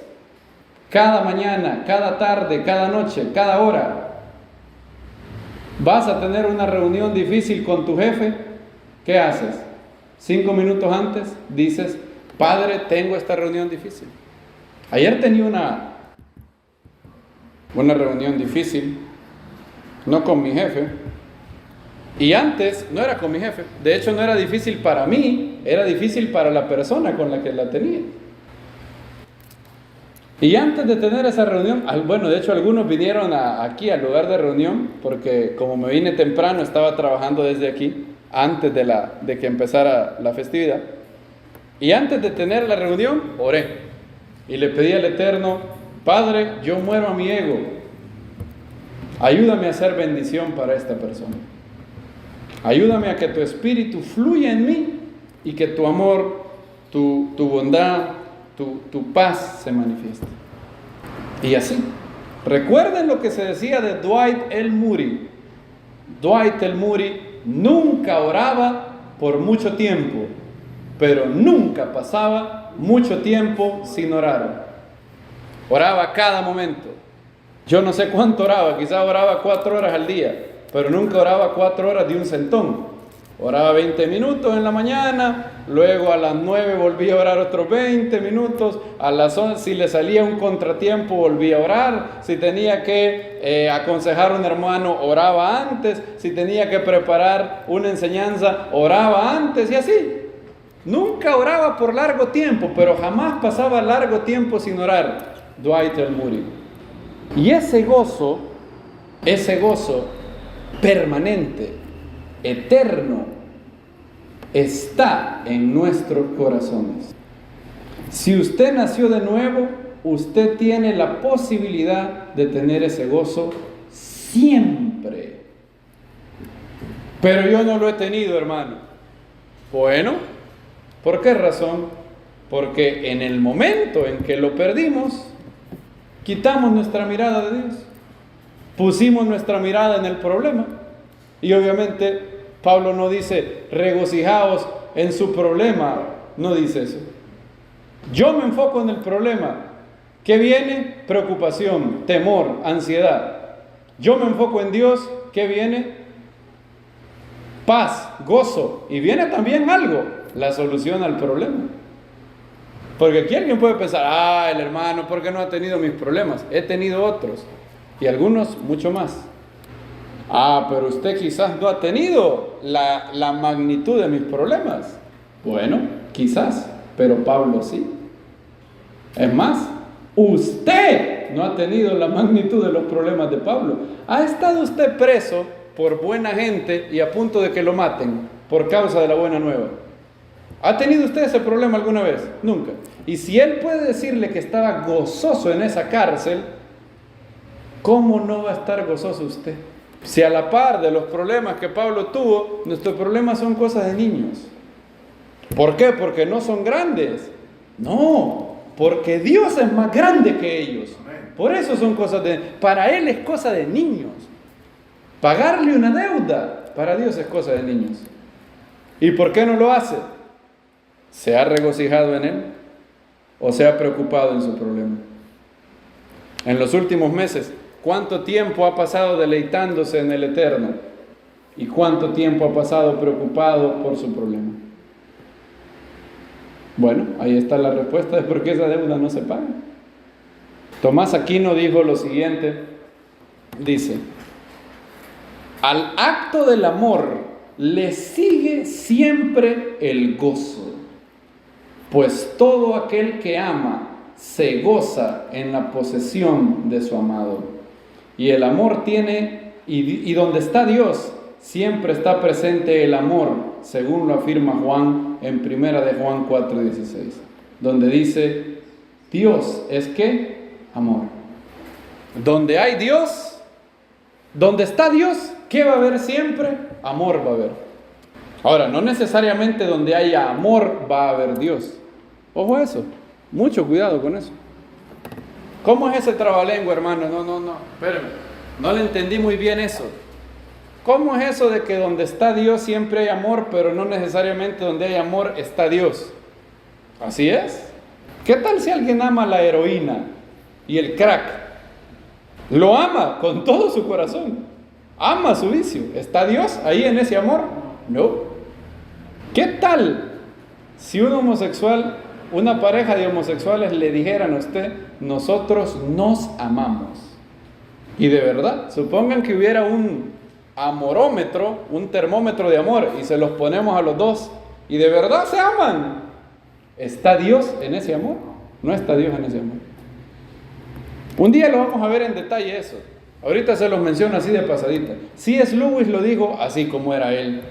Speaker 1: cada mañana, cada tarde, cada noche, cada hora. ¿Vas a tener una reunión difícil con tu jefe? ¿Qué haces? 5 minutos antes dices, Padre, tengo esta reunión difícil. Ayer tenía una reunión difícil, no con mi jefe, y antes no era con mi jefe. De hecho, no era difícil para mí, era difícil para la persona con la que la tenía. Y antes de tener esa reunión, bueno, de hecho algunos vinieron aquí al lugar de reunión, porque como me vine temprano, estaba trabajando desde aquí, antes de que empezara la festividad. Y antes de tener la reunión, oré. Y le pedí al Eterno, Padre, yo muero a mi ego. Ayúdame a hacer bendición para esta persona. Ayúdame a que tu espíritu fluya en mí y que tu amor, tu bondad, tu paz se manifieste. Y así. Recuerden lo que se decía de Dwight L. Moody. Dwight L. Moody nunca oraba por mucho tiempo, pero nunca pasaba mucho tiempo sin orar. Oraba cada momento. Yo no sé cuánto oraba, quizás oraba 4 horas al día, pero nunca oraba 4 horas de un centón. Oraba 20 minutos en la mañana, luego a las 9 volvía a orar otros 20 minutos, a las 11 si le salía un contratiempo volvía a orar, si tenía que aconsejar a un hermano oraba antes, si tenía que preparar una enseñanza oraba antes y así. Nunca oraba por largo tiempo, pero jamás pasaba largo tiempo sin orar. Dwight L. Moody. Y ese gozo permanente, eterno, está en nuestros corazones. Si usted nació de nuevo, usted tiene la posibilidad de tener ese gozo siempre. Pero yo no lo he tenido, hermano. Bueno, ¿por qué razón? Porque en el momento en que lo perdimos, quitamos nuestra mirada de Dios. Pusimos nuestra mirada en el problema. Y obviamente Pablo no dice regocijaos en su problema. No dice eso. Yo me enfoco en el problema. ¿Qué viene? Preocupación, temor, ansiedad. Yo me enfoco en Dios. ¿Qué viene? Paz, gozo. Y viene también algo, la solución al problema. Porque aquí alguien puede pensar, el hermano, ¿por qué no ha tenido mis problemas? He tenido otros. Y algunos mucho más. Pero usted quizás no ha tenido la magnitud de mis problemas. Bueno, quizás, pero Pablo sí. Es más, usted no ha tenido la magnitud de los problemas de Pablo. ¿Ha estado usted preso por buena gente y a punto de que lo maten por causa de la buena nueva? ¿Ha tenido usted ese problema alguna vez? Nunca. Y si él puede decirle que estaba gozoso en esa cárcel, ¿cómo no va a estar gozoso usted? Si a la par de los problemas que Pablo tuvo, nuestros problemas son cosas de niños. ¿Por qué? Porque no son grandes. No, porque Dios es más grande que ellos. Por eso son cosas para Él es cosa de niños. Pagarle una deuda, para Dios es cosa de niños. ¿Y por qué no lo hace? ¿Se ha regocijado en Él? ¿O se ha preocupado en su problema? En los últimos meses, ¿cuánto tiempo ha pasado deleitándose en el Eterno? ¿Y cuánto tiempo ha pasado preocupado por su problema? Bueno, ahí está la respuesta de por qué esa deuda no se paga. Tomás Aquino dijo lo siguiente, dice: al acto del amor le sigue siempre el gozo, pues todo aquel que ama se goza en la posesión de su amado. Y el amor tiene, y donde está Dios, siempre está presente el amor, según lo afirma Juan en primera de Juan 4:16, donde dice: Dios es ¿qué? Amor. Donde hay Dios, donde está Dios, ¿qué va a haber siempre? Amor va a haber. Ahora, no necesariamente donde haya amor va a haber Dios. Ojo a eso, mucho cuidado con eso. ¿Cómo es ese trabalengua, hermano? No, espérame, no le entendí muy bien eso. ¿Cómo es eso de que donde está Dios siempre hay amor, pero no necesariamente donde hay amor está Dios? ¿Así es? ¿Qué tal si alguien ama la heroína y el crack? Lo ama con todo su corazón. Ama su vicio. ¿Está Dios ahí en ese amor? No. ¿Qué tal si un homosexual, una pareja de homosexuales le dijeran a usted: nosotros nos amamos? Y de verdad, supongan que hubiera un amorómetro, un termómetro de amor, y se los ponemos a los dos, y de verdad se aman. ¿Está Dios en ese amor? No está Dios en ese amor. Un día lo vamos a ver en detalle eso. Ahorita se los menciono así de pasadita. C.S. Lewis lo dijo así como era él,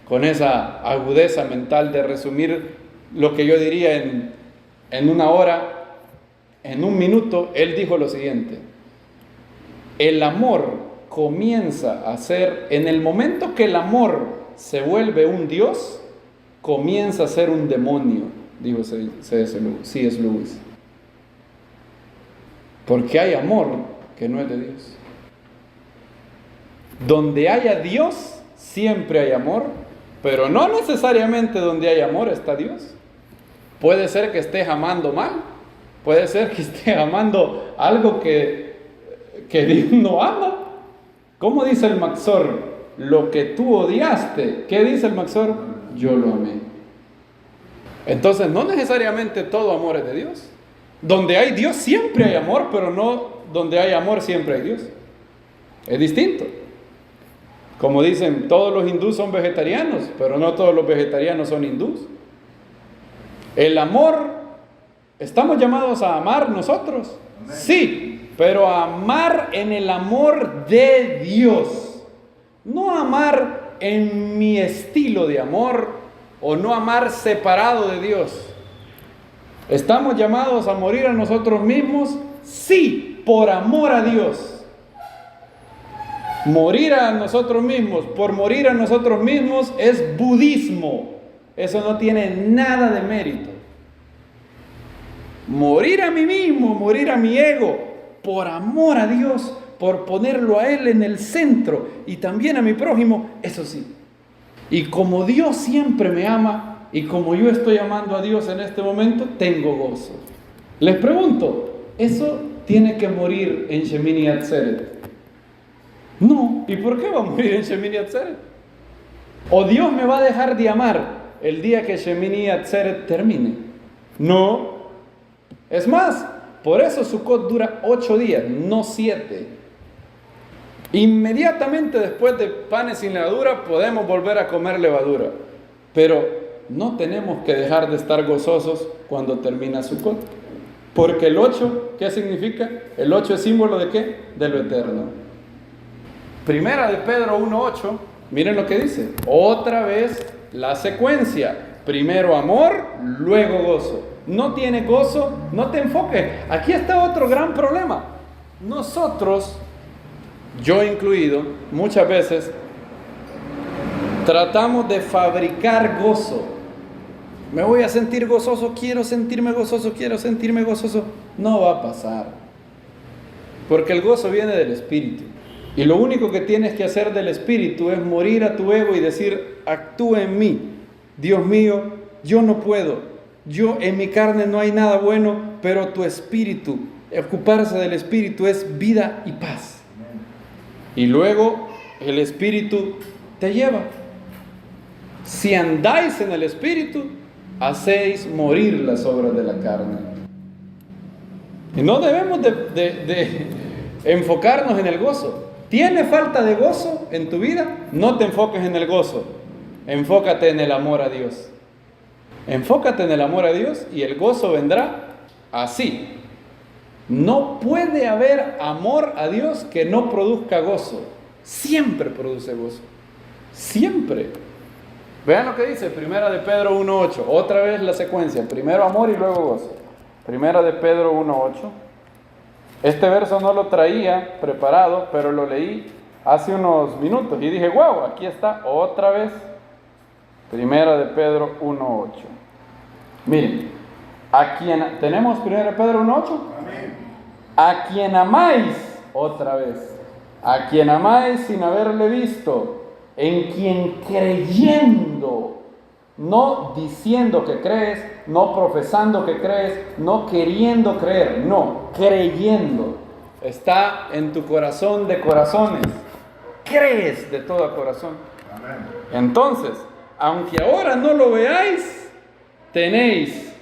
Speaker 1: con esa agudeza mental de resumir lo que yo diría en una hora, en un minuto. Él dijo lo siguiente: el amor comienza a ser, en el momento que el amor se vuelve un Dios, comienza a ser un demonio, dijo C.S. Lewis. Porque hay amor que no es de Dios. Donde haya Dios, siempre hay amor, pero no necesariamente donde hay amor está Dios. Puede ser que estés amando mal, puede ser que estés amando algo que Dios no ama. ¿Cómo dice el Maxor? Lo que tú odiaste, ¿qué dice el Maxor? Yo lo amé. Entonces no necesariamente todo amor es de Dios. Donde hay Dios siempre hay amor, pero no donde hay amor siempre hay Dios. Es distinto. Como dicen, todos los hindús son vegetarianos, pero no todos los vegetarianos son hindús. El amor, ¿estamos llamados a amar nosotros? Amén. Sí, pero a amar en el amor de Dios. No amar en mi estilo de amor, o no amar separado de Dios. ¿Estamos llamados a morir a nosotros mismos? Sí, por amor a Dios. Morir a nosotros mismos, por morir a nosotros mismos, es budismo. Eso no tiene nada de mérito. Morir a mí mismo, morir a mi ego, por amor a Dios, por ponerlo a Él en el centro y también a mi prójimo, eso sí. Y como Dios siempre me ama, y como yo estoy amando a Dios en este momento, tengo gozo. Les pregunto, ¿eso tiene que morir en Shemini Atzeret? No. ¿Y por qué va a morir en Shemini Atzeret? ¿O Dios me va a dejar de amar el día que Shemini Atzeret termine? No. Es más, por eso Sukkot dura 8 días, no 7. Inmediatamente después de panes sin levadura podemos volver a comer levadura. Pero no tenemos que dejar de estar gozosos cuando termina Sukkot. Porque el 8, ¿qué significa? El 8 es símbolo ¿de qué? De lo eterno. Primera de Pedro 1:8, miren lo que dice. Otra vez la secuencia. Primero amor, luego gozo. No tiene gozo, no te enfoques. Aquí está otro gran problema. Nosotros, yo incluido, muchas veces tratamos de fabricar gozo. me voy a sentir gozoso, quiero sentirme gozoso, quiero sentirme gozoso. No va a pasar. Porque el gozo viene del Espíritu. Y lo único que tienes que hacer del Espíritu es morir a tu ego y decir, actúa en mí. Dios mío, yo no puedo. Yo en mi carne no hay nada bueno, pero tu Espíritu, ocuparse del Espíritu es vida y paz. Y luego el Espíritu te lleva. Si andáis en el Espíritu, hacéis morir las obras de la carne. Y no debemos de enfocarnos en el gozo. ¿Tiene falta de gozo en tu vida? No te enfoques en el gozo. Enfócate en el amor a Dios. Enfócate en el amor a Dios y el gozo vendrá así. No puede haber amor a Dios que no produzca gozo. Siempre produce gozo. Siempre. Vean lo que dice Primera de Pedro 1:8. Otra vez la secuencia. Primero amor y luego gozo. Primera de Pedro 1:8. Este verso no lo traía preparado, pero lo leí hace unos minutos y dije, wow, aquí está otra vez. Primera de Pedro 1:8. Miren, tenemos Primera de Pedro 1:8. A quien amáis, otra vez, a quien amáis sin haberle visto, en quien creyendo, no diciendo que crees, no profesando que crees, no queriendo creer, no, creyendo, está en tu corazón de corazones, crees de todo corazón. Entonces, aunque ahora no lo veáis, tenéis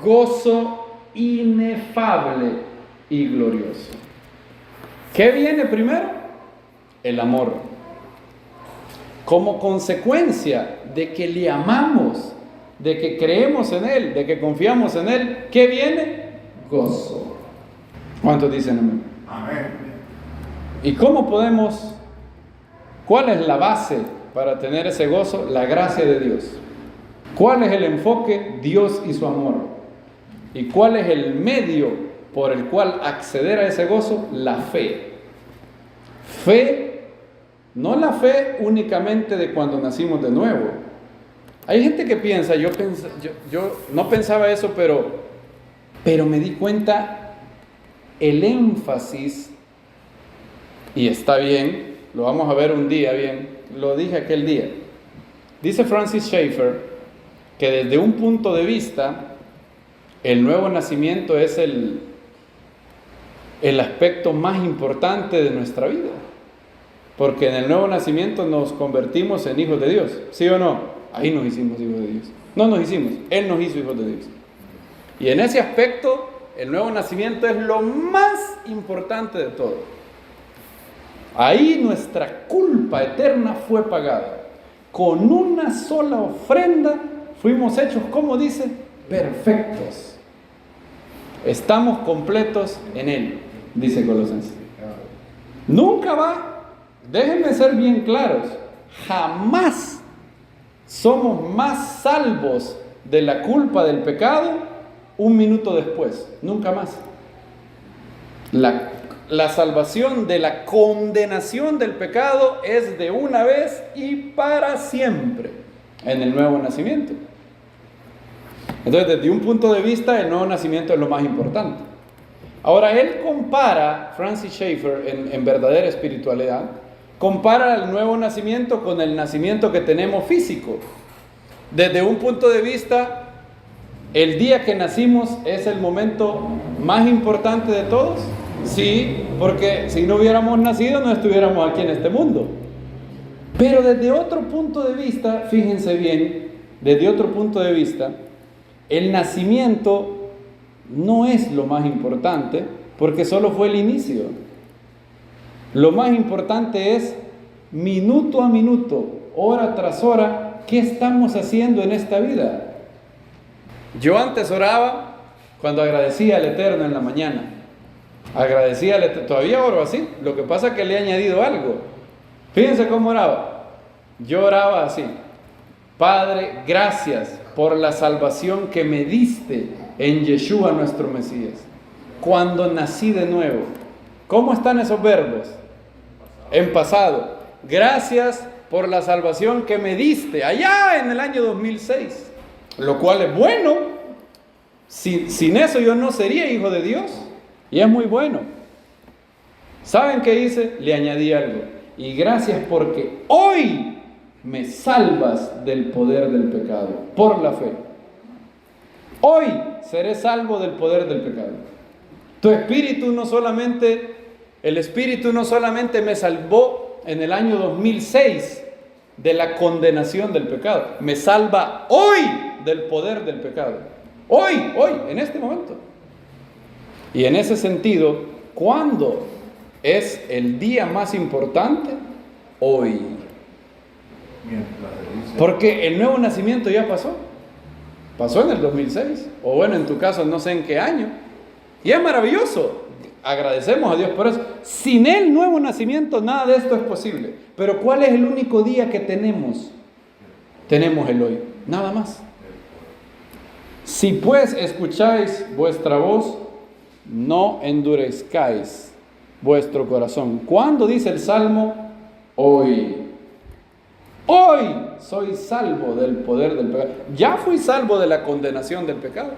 Speaker 1: gozo inefable y glorioso. ¿Qué viene primero? El amor. Como consecuencia de que le amamos, de que creemos en Él, de que confiamos en Él, ¿qué viene? Gozo. ¿Cuántos dicen amén? Amén. ¿Y cómo podemos? ¿Cuál es la base para tener ese gozo? La gracia de Dios. ¿Cuál es el enfoque? Dios y su amor. ¿Y cuál es el medio por el cual acceder a ese gozo? La fe. Fe, no la fe únicamente de cuando nacimos de nuevo. Hay gente que piensa, yo no pensaba eso, pero me di cuenta el énfasis, y está bien, lo vamos a ver un día bien, lo dije aquel día. Dice Francis Schaeffer que desde un punto de vista, el nuevo nacimiento es el aspecto más importante de nuestra vida. Porque en el nuevo nacimiento nos convertimos en hijos de Dios. ¿Sí o no? Ahí nos hicimos hijos de Dios. No nos hicimos, Él nos hizo hijos de Dios. Y en ese aspecto, el nuevo nacimiento es lo más importante de todo. Ahí nuestra culpa eterna fue pagada. Con una sola ofrenda fuimos hechos, como dice, perfectos. Estamos completos en Él, dice Colosenses. Nunca va, déjenme ser bien claros, jamás somos más salvos de la culpa del pecado un minuto después, nunca más. La salvación de la condenación del pecado es de una vez y para siempre en el nuevo nacimiento. Entonces, desde un punto de vista, el nuevo nacimiento es lo más importante. Ahora, él compara, Francis Schaeffer, en verdadera espiritualidad, compara el nuevo nacimiento con el nacimiento que tenemos físico. Desde un punto de vista, el día que nacimos es el momento más importante de todos. Sí, porque si no hubiéramos nacido no estuviéramos aquí en este mundo. Pero desde otro punto de vista, fíjense bien, desde otro punto de vista, el nacimiento no es lo más importante porque solo fue el inicio. Lo más importante es minuto a minuto, hora tras hora, ¿qué estamos haciendo en esta vida? Yo antes oraba cuando agradecía al Eterno en la mañana. Agradecía al Eterno, todavía oro así, lo que pasa es que le he añadido algo. Fíjense cómo oraba. Yo oraba así: Padre, gracias por la salvación que me diste en Yeshua nuestro Mesías, cuando nací de nuevo. ¿Cómo están esos verbos? En pasado. Gracias por la salvación que me diste allá en el año 2006. lo cual es bueno. Sin eso yo no sería hijo de Dios, y es muy bueno. ¿Saben qué hice? Le añadí algo: y gracias porque hoy me salvas del poder del pecado, por la fe. Hoy seré salvo del poder del pecado. El Espíritu no solamente me salvó en el año 2006 de la condenación del pecado, me salva hoy del poder del pecado. Hoy, en este momento. Y en ese sentido, ¿cuándo es el día más importante? Hoy. Porque el nuevo nacimiento ya pasó. Pasó en el 2006. O bueno, en tu caso no sé en qué año. Y es maravilloso. Agradecemos a Dios por eso. Sin el nuevo nacimiento nada de esto es posible. Pero ¿cuál es el único día que tenemos? Tenemos el hoy. Nada más. Si pues escucháis vuestra voz, no endurezcáis vuestro corazón. ¿Cuándo dice el Salmo? Hoy. Hoy soy salvo del poder del pecado. Ya fui salvo de la condenación del pecado.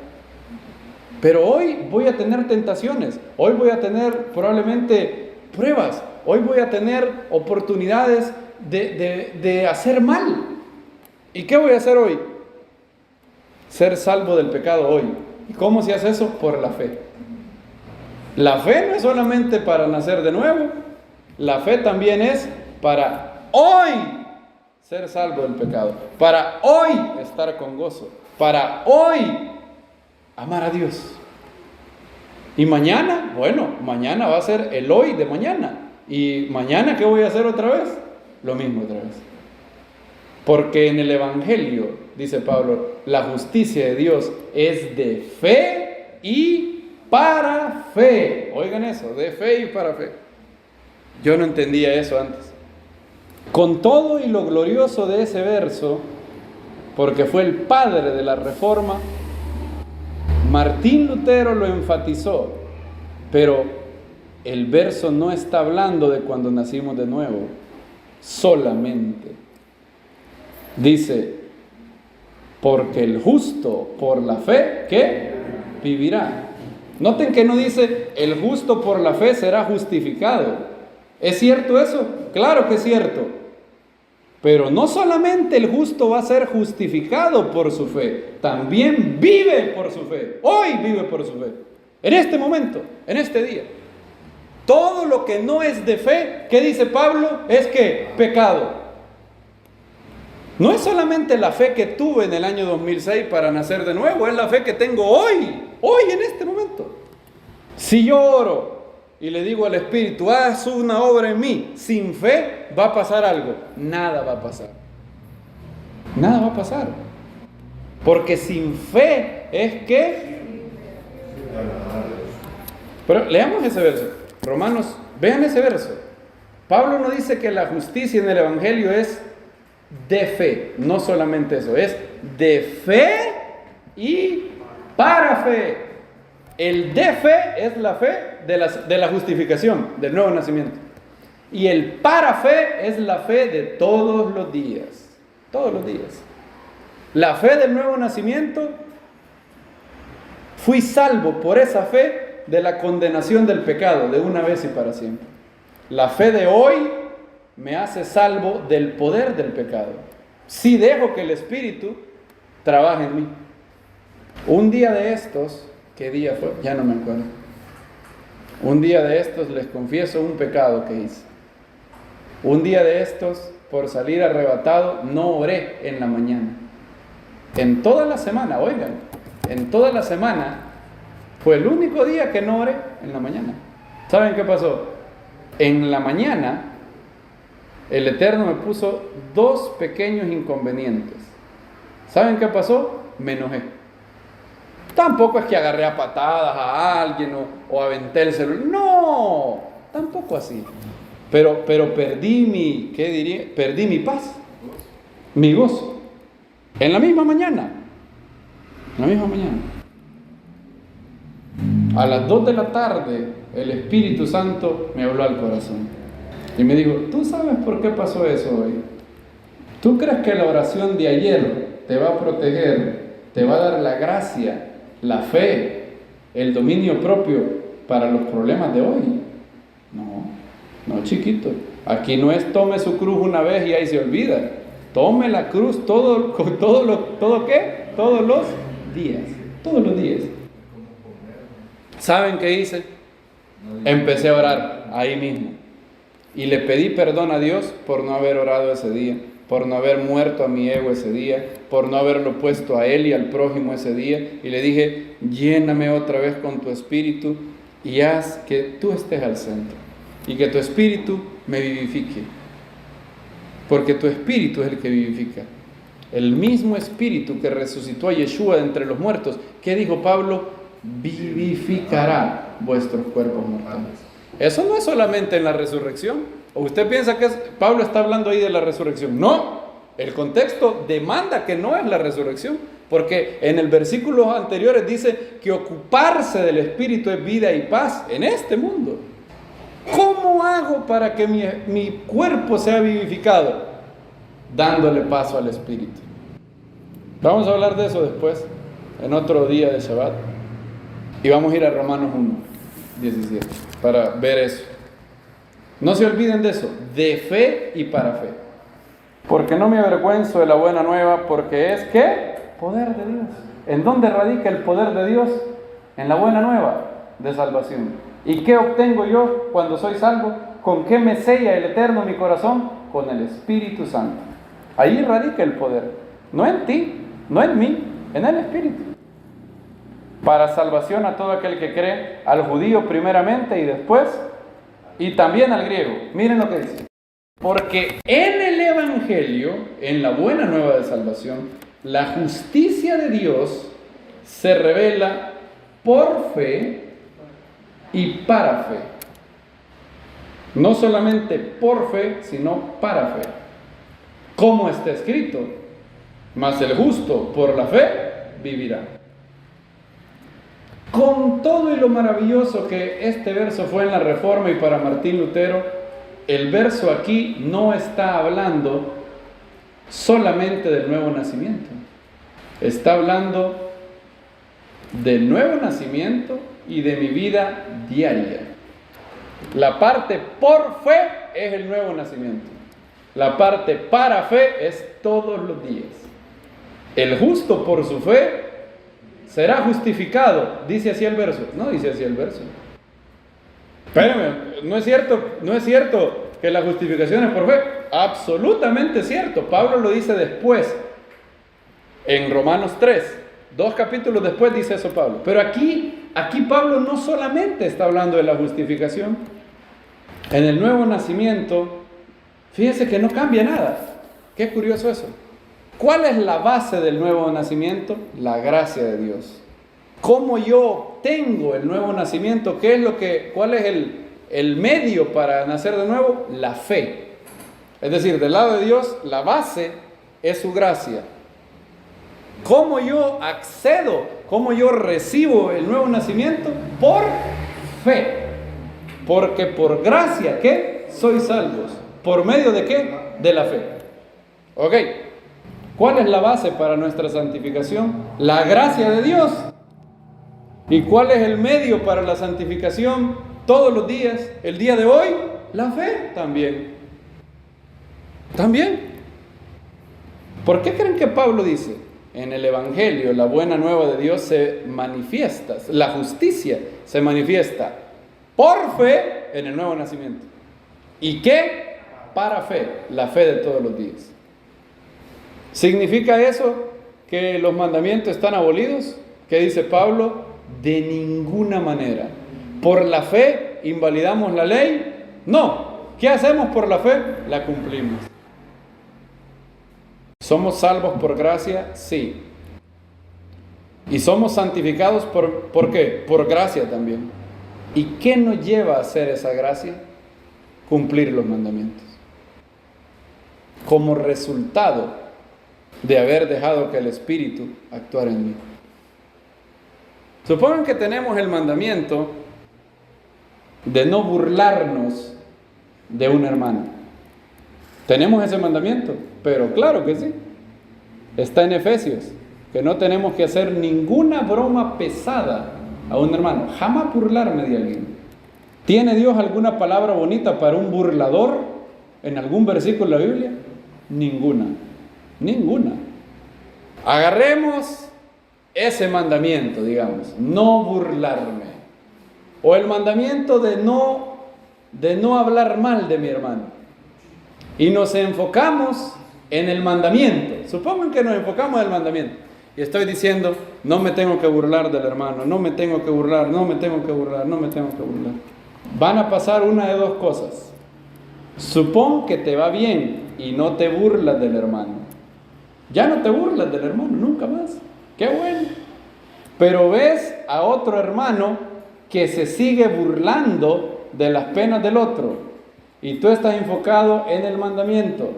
Speaker 1: Pero hoy voy a tener tentaciones. Hoy voy a tener probablemente pruebas. Hoy voy a tener oportunidades de hacer mal. ¿Y qué voy a hacer hoy? Ser salvo del pecado hoy. ¿Y cómo se hace eso? Por la fe. La fe no es solamente para nacer de nuevo. La fe también es para hoy ser salvo del pecado. Para hoy estar con gozo. Para hoy amar a Dios. Y mañana, bueno, mañana va a ser el hoy de mañana. Y mañana, ¿qué voy a hacer otra vez? Lo mismo otra vez. Porque en el Evangelio, dice Pablo, la justicia de Dios es de fe y para fe. Oigan eso, de fe y para fe. Yo no entendía eso antes. Con todo y lo glorioso de ese verso, porque fue el padre de la Reforma, Martín Lutero lo enfatizó, pero el verso no está hablando de cuando nacimos de nuevo, solamente. Dice, porque el justo por la fe, ¿qué? Vivirá. Noten que no dice, el justo por la fe será justificado. ¿Es cierto eso? Claro que es cierto. Pero no solamente el justo va a ser justificado por su fe, también vive por su fe. Hoy vive por su fe. En este momento, en este día. Todo lo que no es de fe, ¿qué dice Pablo? Es que pecado. No es solamente la fe que tuve en el año 2006 para nacer de nuevo, es la fe que tengo hoy en este momento. Si yo oro y le digo al Espíritu, haz una obra en mí, sin fe va a pasar algo. Nada va a pasar. Nada va a pasar. Porque sin fe es que... Pero leamos ese verso. Romanos, vean ese verso. Pablo no dice que la justicia en el Evangelio es de fe, no solamente eso, es de fe y para fe. El de fe es la fe de la justificación, del nuevo nacimiento. Y el para fe es la fe de todos los días. Todos los días. La fe del nuevo nacimiento, fui salvo por esa fe de la condenación del pecado de una vez y para siempre. La fe de hoy me hace salvo del poder del pecado. Si dejo que el Espíritu trabaje en mí. Un día de estos, ¿qué día fue? Ya no me acuerdo. Un día de estos les confieso un pecado que hice. Un día de estos, por salir arrebatado, no oré en la mañana. En toda la semana, oigan, en toda la semana fue el único día que no oré en la mañana. ¿Saben qué pasó? En la mañana el Eterno me puso dos pequeños inconvenientes. ¿Saben qué pasó? Me enojé. Tampoco es que agarré a patadas a alguien o aventé el celular. No, tampoco así. Pero perdí mi paz, mi gozo. En la misma mañana. A las 2 de la tarde, el Espíritu Santo me habló al corazón. Y me dijo, ¿tú sabes por qué pasó eso hoy? ¿Tú crees que la oración de ayer te va a proteger te va a dar la gracia, la fe, el dominio propio para los problemas de hoy. No, chiquito. Aquí no es tome su cruz una vez y ahí se olvida. Tome la cruz todos los días. Todos los días. ¿Saben qué hice? Empecé a orar ahí mismo. Y le pedí perdón a Dios por no haber orado ese día, por no haber muerto a mi ego ese día, por no haberlo puesto a Él y al prójimo ese día. Y le dije, lléname otra vez con tu espíritu y haz que tú estés al centro. Y que tu espíritu me vivifique. Porque tu espíritu es el que vivifica. El mismo espíritu que resucitó a Yeshua de entre los muertos. ¿Qué dijo Pablo? Vivificará vuestros cuerpos mortales. Eso no es solamente en la resurrección. ¿O usted piensa que Pablo está hablando ahí de la resurrección? No, el contexto demanda que no es la resurrección, porque en el versículo anteriores dice que ocuparse del Espíritu es vida y paz en este mundo. ¿Cómo hago para que mi cuerpo sea vivificado? Dándole paso al Espíritu. Vamos a hablar de eso después, en otro día de Shabbat. Y vamos a ir a Romanos 1:17 para ver eso. No se olviden de eso, de fe y para fe. Porque no me avergüenzo de la buena nueva, porque es ¿qué? Poder de Dios. ¿En dónde radica el poder de Dios? En la buena nueva de salvación. ¿Y qué obtengo yo cuando soy salvo? ¿Con qué me sella el Eterno mi corazón? Con el Espíritu Santo. Ahí radica el poder. No en ti, no en mí, en el Espíritu. Para salvación a todo aquel que cree, al judío primeramente y después, y también al griego. Miren lo que dice. Porque en el Evangelio, en la buena nueva de salvación, la justicia de Dios se revela por fe y para fe. No solamente por fe, sino para fe. Como está escrito, mas el justo por la fe vivirá. Con todo y lo maravilloso que este verso fue en la Reforma y para Martín Lutero, el verso aquí no está hablando solamente del nuevo nacimiento. Está hablando del nuevo nacimiento y de mi vida diaria. La parte por fe es el nuevo nacimiento. La parte para fe es todos los días. El justo por su fe será justificado, dice así el verso. No dice así el verso. Espérame, no es cierto que la justificación es por fe. Absolutamente cierto. Pablo lo dice después, en Romanos 3. 2 capítulos después dice eso Pablo. Pero aquí Pablo no solamente está hablando de la justificación. En el nuevo nacimiento, fíjese que no cambia nada. Qué curioso eso. ¿Cuál es la base del nuevo nacimiento? La gracia de Dios. ¿Cómo yo obtengo el nuevo nacimiento? ¿Cuál es el medio para nacer de nuevo? La fe. Es decir, del lado de Dios, la base es su gracia. ¿Cómo yo accedo? ¿Cómo yo recibo el nuevo nacimiento? Por fe. Porque por gracia, ¿qué? Sois salvos. ¿Por medio de qué? De la fe. Ok. ¿Cuál es la base para nuestra santificación? La gracia de Dios. ¿Y cuál es el medio para la santificación todos los días? El día de hoy, la fe también. También. ¿Por qué creen que Pablo dice? En el Evangelio, la buena nueva de Dios se manifiesta, la justicia se manifiesta por fe en el nuevo nacimiento. ¿Y qué? Para fe, la fe de todos los días. ¿Significa eso que los mandamientos están abolidos? ¿Qué dice Pablo? De ninguna manera. ¿Por la fe invalidamos la ley? No. ¿Qué hacemos por la fe? La cumplimos. ¿Somos salvos por gracia? Sí. ¿Y somos santificados por qué? Por gracia también. ¿Y qué nos lleva a hacer esa gracia? Cumplir los mandamientos. Como resultado de haber dejado que el Espíritu actuara en mí. Supongan que tenemos el mandamiento de no burlarnos de un hermano. ¿Tenemos ese mandamiento? Pero claro que sí. Está en Efesios. que no tenemos que hacer ninguna broma pesada a un hermano. Jamás burlarme de alguien. ¿Tiene Dios alguna palabra bonita para un burlador en algún versículo de la Biblia? Ninguna. Ninguna. Agarremos ese mandamiento, digamos, no burlarme. O el mandamiento de no hablar mal de mi hermano. Y nos enfocamos en el mandamiento. Supongan que nos enfocamos en el mandamiento. Y estoy diciendo, no me tengo que burlar del hermano, no me tengo que burlar, no me tengo que burlar, no me tengo que burlar. Van a pasar una de dos cosas. Supón que te va bien y no te burlas del hermano. Ya no te burlas del hermano, nunca más. ¡Qué bueno! Pero ves a otro hermano que se sigue burlando de las penas del otro. Y tú estás enfocado en el mandamiento.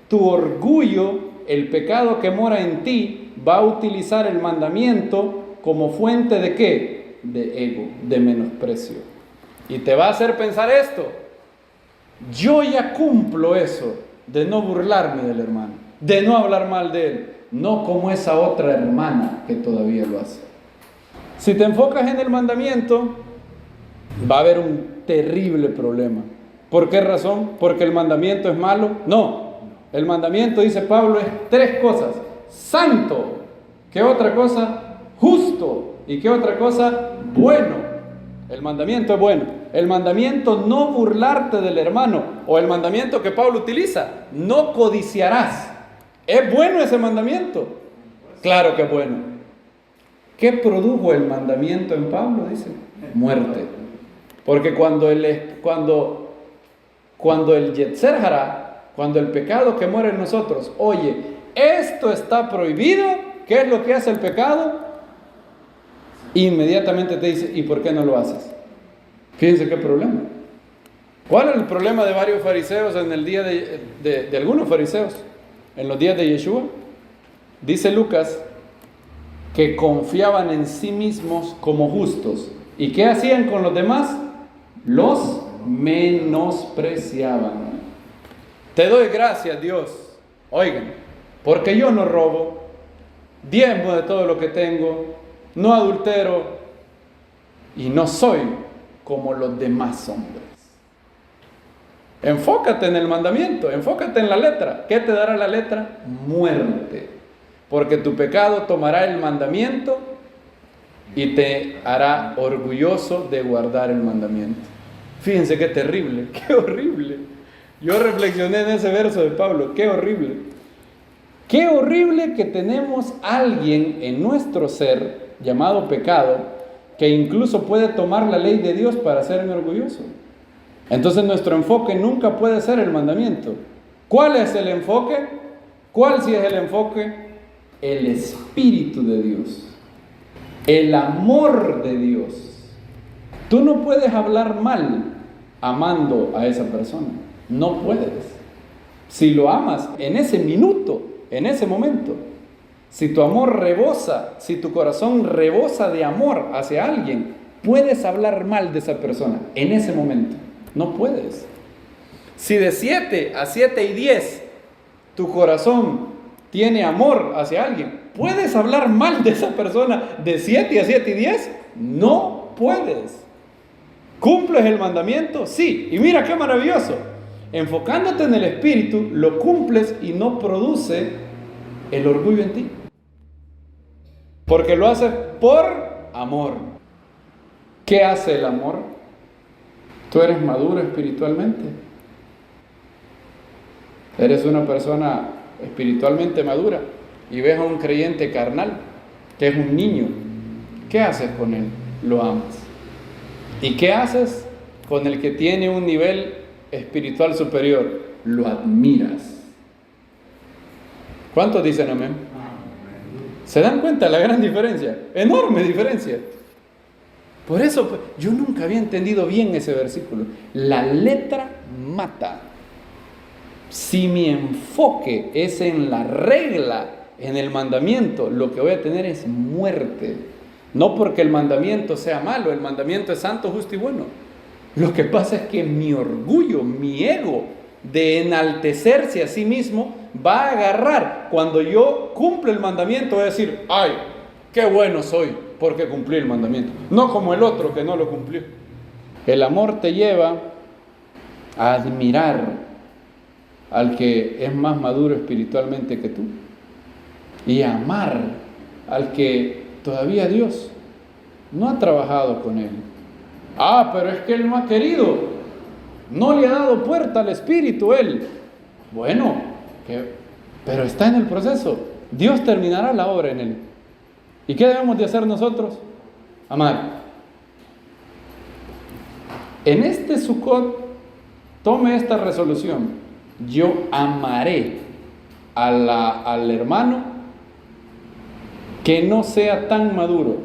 Speaker 1: Tu orgullo, el pecado que mora en ti, va a utilizar el mandamiento como fuente ¿de qué? De ego, de menosprecio. Y te va a hacer pensar esto. Yo ya cumplo eso de no burlarme del hermano, de no hablar mal de él, no como esa otra hermana que todavía lo hace. Si te enfocas en el mandamiento, va a haber un terrible problema. ¿Por qué razón? ¿Porque el mandamiento es malo? No. El mandamiento, dice Pablo, es tres cosas. Santo. ¿Qué otra cosa? Justo. ¿Y qué otra cosa? Bueno. El mandamiento es bueno. El mandamiento no burlarte del hermano. O el mandamiento que Pablo utiliza, no codiciarás. ¿Es bueno ese mandamiento? Claro que es bueno. ¿Qué produjo el mandamiento en Pablo? Dice, muerte. Porque cuando el Yetzer Hará, cuando el pecado que muere en nosotros, oye, esto está prohibido, ¿qué es lo que hace el pecado? Inmediatamente te dice, ¿y por qué no lo haces? Fíjense qué problema. ¿Cuál es el problema de varios fariseos en el día de algunos fariseos? En los días de Yeshua. Dice Lucas que confiaban en sí mismos como justos. ¿Y qué hacían con los demás? Los menospreciaban. Te doy gracias, Dios. Oigan, porque yo no robo, diezmo de todo lo que tengo, no adultero y no soy como los demás hombres. Enfócate en el mandamiento, enfócate en la letra. ¿Qué te dará la letra? Muerte. Porque tu pecado tomará el mandamiento y te hará orgulloso de guardar el mandamiento. Fíjense qué terrible, qué horrible. Yo reflexioné en ese verso de Pablo, qué horrible. Qué horrible que tenemos alguien en nuestro ser llamado pecado que incluso puede tomar la ley de Dios para hacerme orgulloso. Entonces nuestro enfoque nunca puede ser el mandamiento. ¿Cuál es el enfoque? ¿Cuál sí es el enfoque? El Espíritu de Dios. El amor de Dios. Tú no puedes hablar mal amando a esa persona. No puedes. Si lo amas en ese minuto, en ese momento, si tu amor rebosa, si tu corazón rebosa de amor hacia alguien, puedes hablar mal de esa persona en ese momento. No puedes. Si de 7 a 7 y 10 tu corazón tiene amor hacia alguien, ¿puedes hablar mal de esa persona de 7 a 7 y 10? No puedes. ¿Cumples el mandamiento? Sí. Y mira qué maravilloso. Enfocándote en el Espíritu, lo cumples y no produce el orgullo en ti. Porque lo haces por amor. ¿Qué hace el amor? Tú eres maduro espiritualmente. Eres una persona espiritualmente madura y ves a un creyente carnal, que es un niño. ¿Qué haces con él? Lo amas. ¿Y qué haces con el que tiene un nivel espiritual superior? Lo admiras. ¿Cuántos dicen amén? ¿Se dan cuenta de la gran diferencia? Enorme diferencia. Por eso yo nunca había entendido bien ese versículo. La letra mata. Si mi enfoque es en la regla, en el mandamiento, lo que voy a tener es muerte. No porque el mandamiento sea malo, el mandamiento es santo, justo y bueno. Lo que pasa es que mi orgullo, mi ego de enaltecerse a sí mismo, va a agarrar. Cuando yo cumplo el mandamiento, voy a decir, ay, qué bueno soy porque cumplí el mandamiento. No como el otro que no lo cumplió. El amor te lleva a admirar al que es más maduro espiritualmente que tú y a amar al que todavía Dios no ha trabajado con él. Ah, pero es que él no ha querido, no le ha dado puerta al Espíritu él. Bueno, pero está en el proceso. Dios terminará la obra en él. ¿Y qué debemos de hacer nosotros? Amar. En este Sukkot, tome esta resolución. Yo amaré al hermano que no sea tan maduro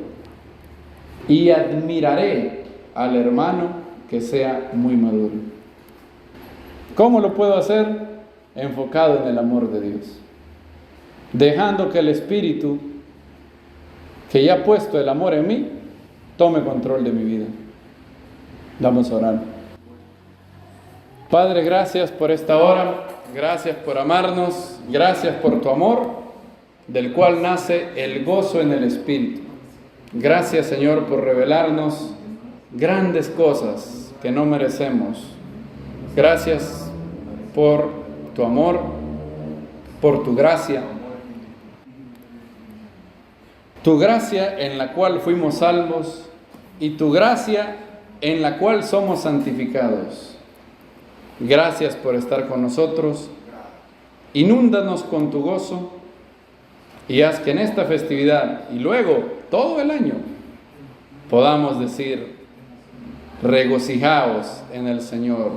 Speaker 1: y admiraré al hermano que sea muy maduro. ¿Cómo lo puedo hacer? Enfocado en el amor de Dios, dejando que el Espíritu que ya ha puesto el amor en mí tome control de mi vida. Vamos a orar. Padre, gracias por esta hora, gracias por amarnos, gracias por tu amor, del cual nace el gozo en el Espíritu. Gracias, Señor, por revelarnos grandes cosas que no merecemos. Gracias por tu amor, por tu gracia en la cual fuimos salvos y tu gracia en la cual somos santificados. Gracias por estar con nosotros. Inúndanos con tu gozo y haz que en esta festividad y luego todo el año podamos decir: regocijaos en el Señor.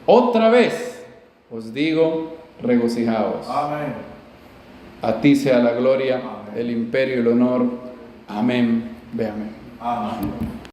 Speaker 1: Otra vez os digo, regocijaos.
Speaker 2: Amén.
Speaker 1: A ti sea la gloria, el imperio y el honor. Amén. Ve amén.
Speaker 2: Amén.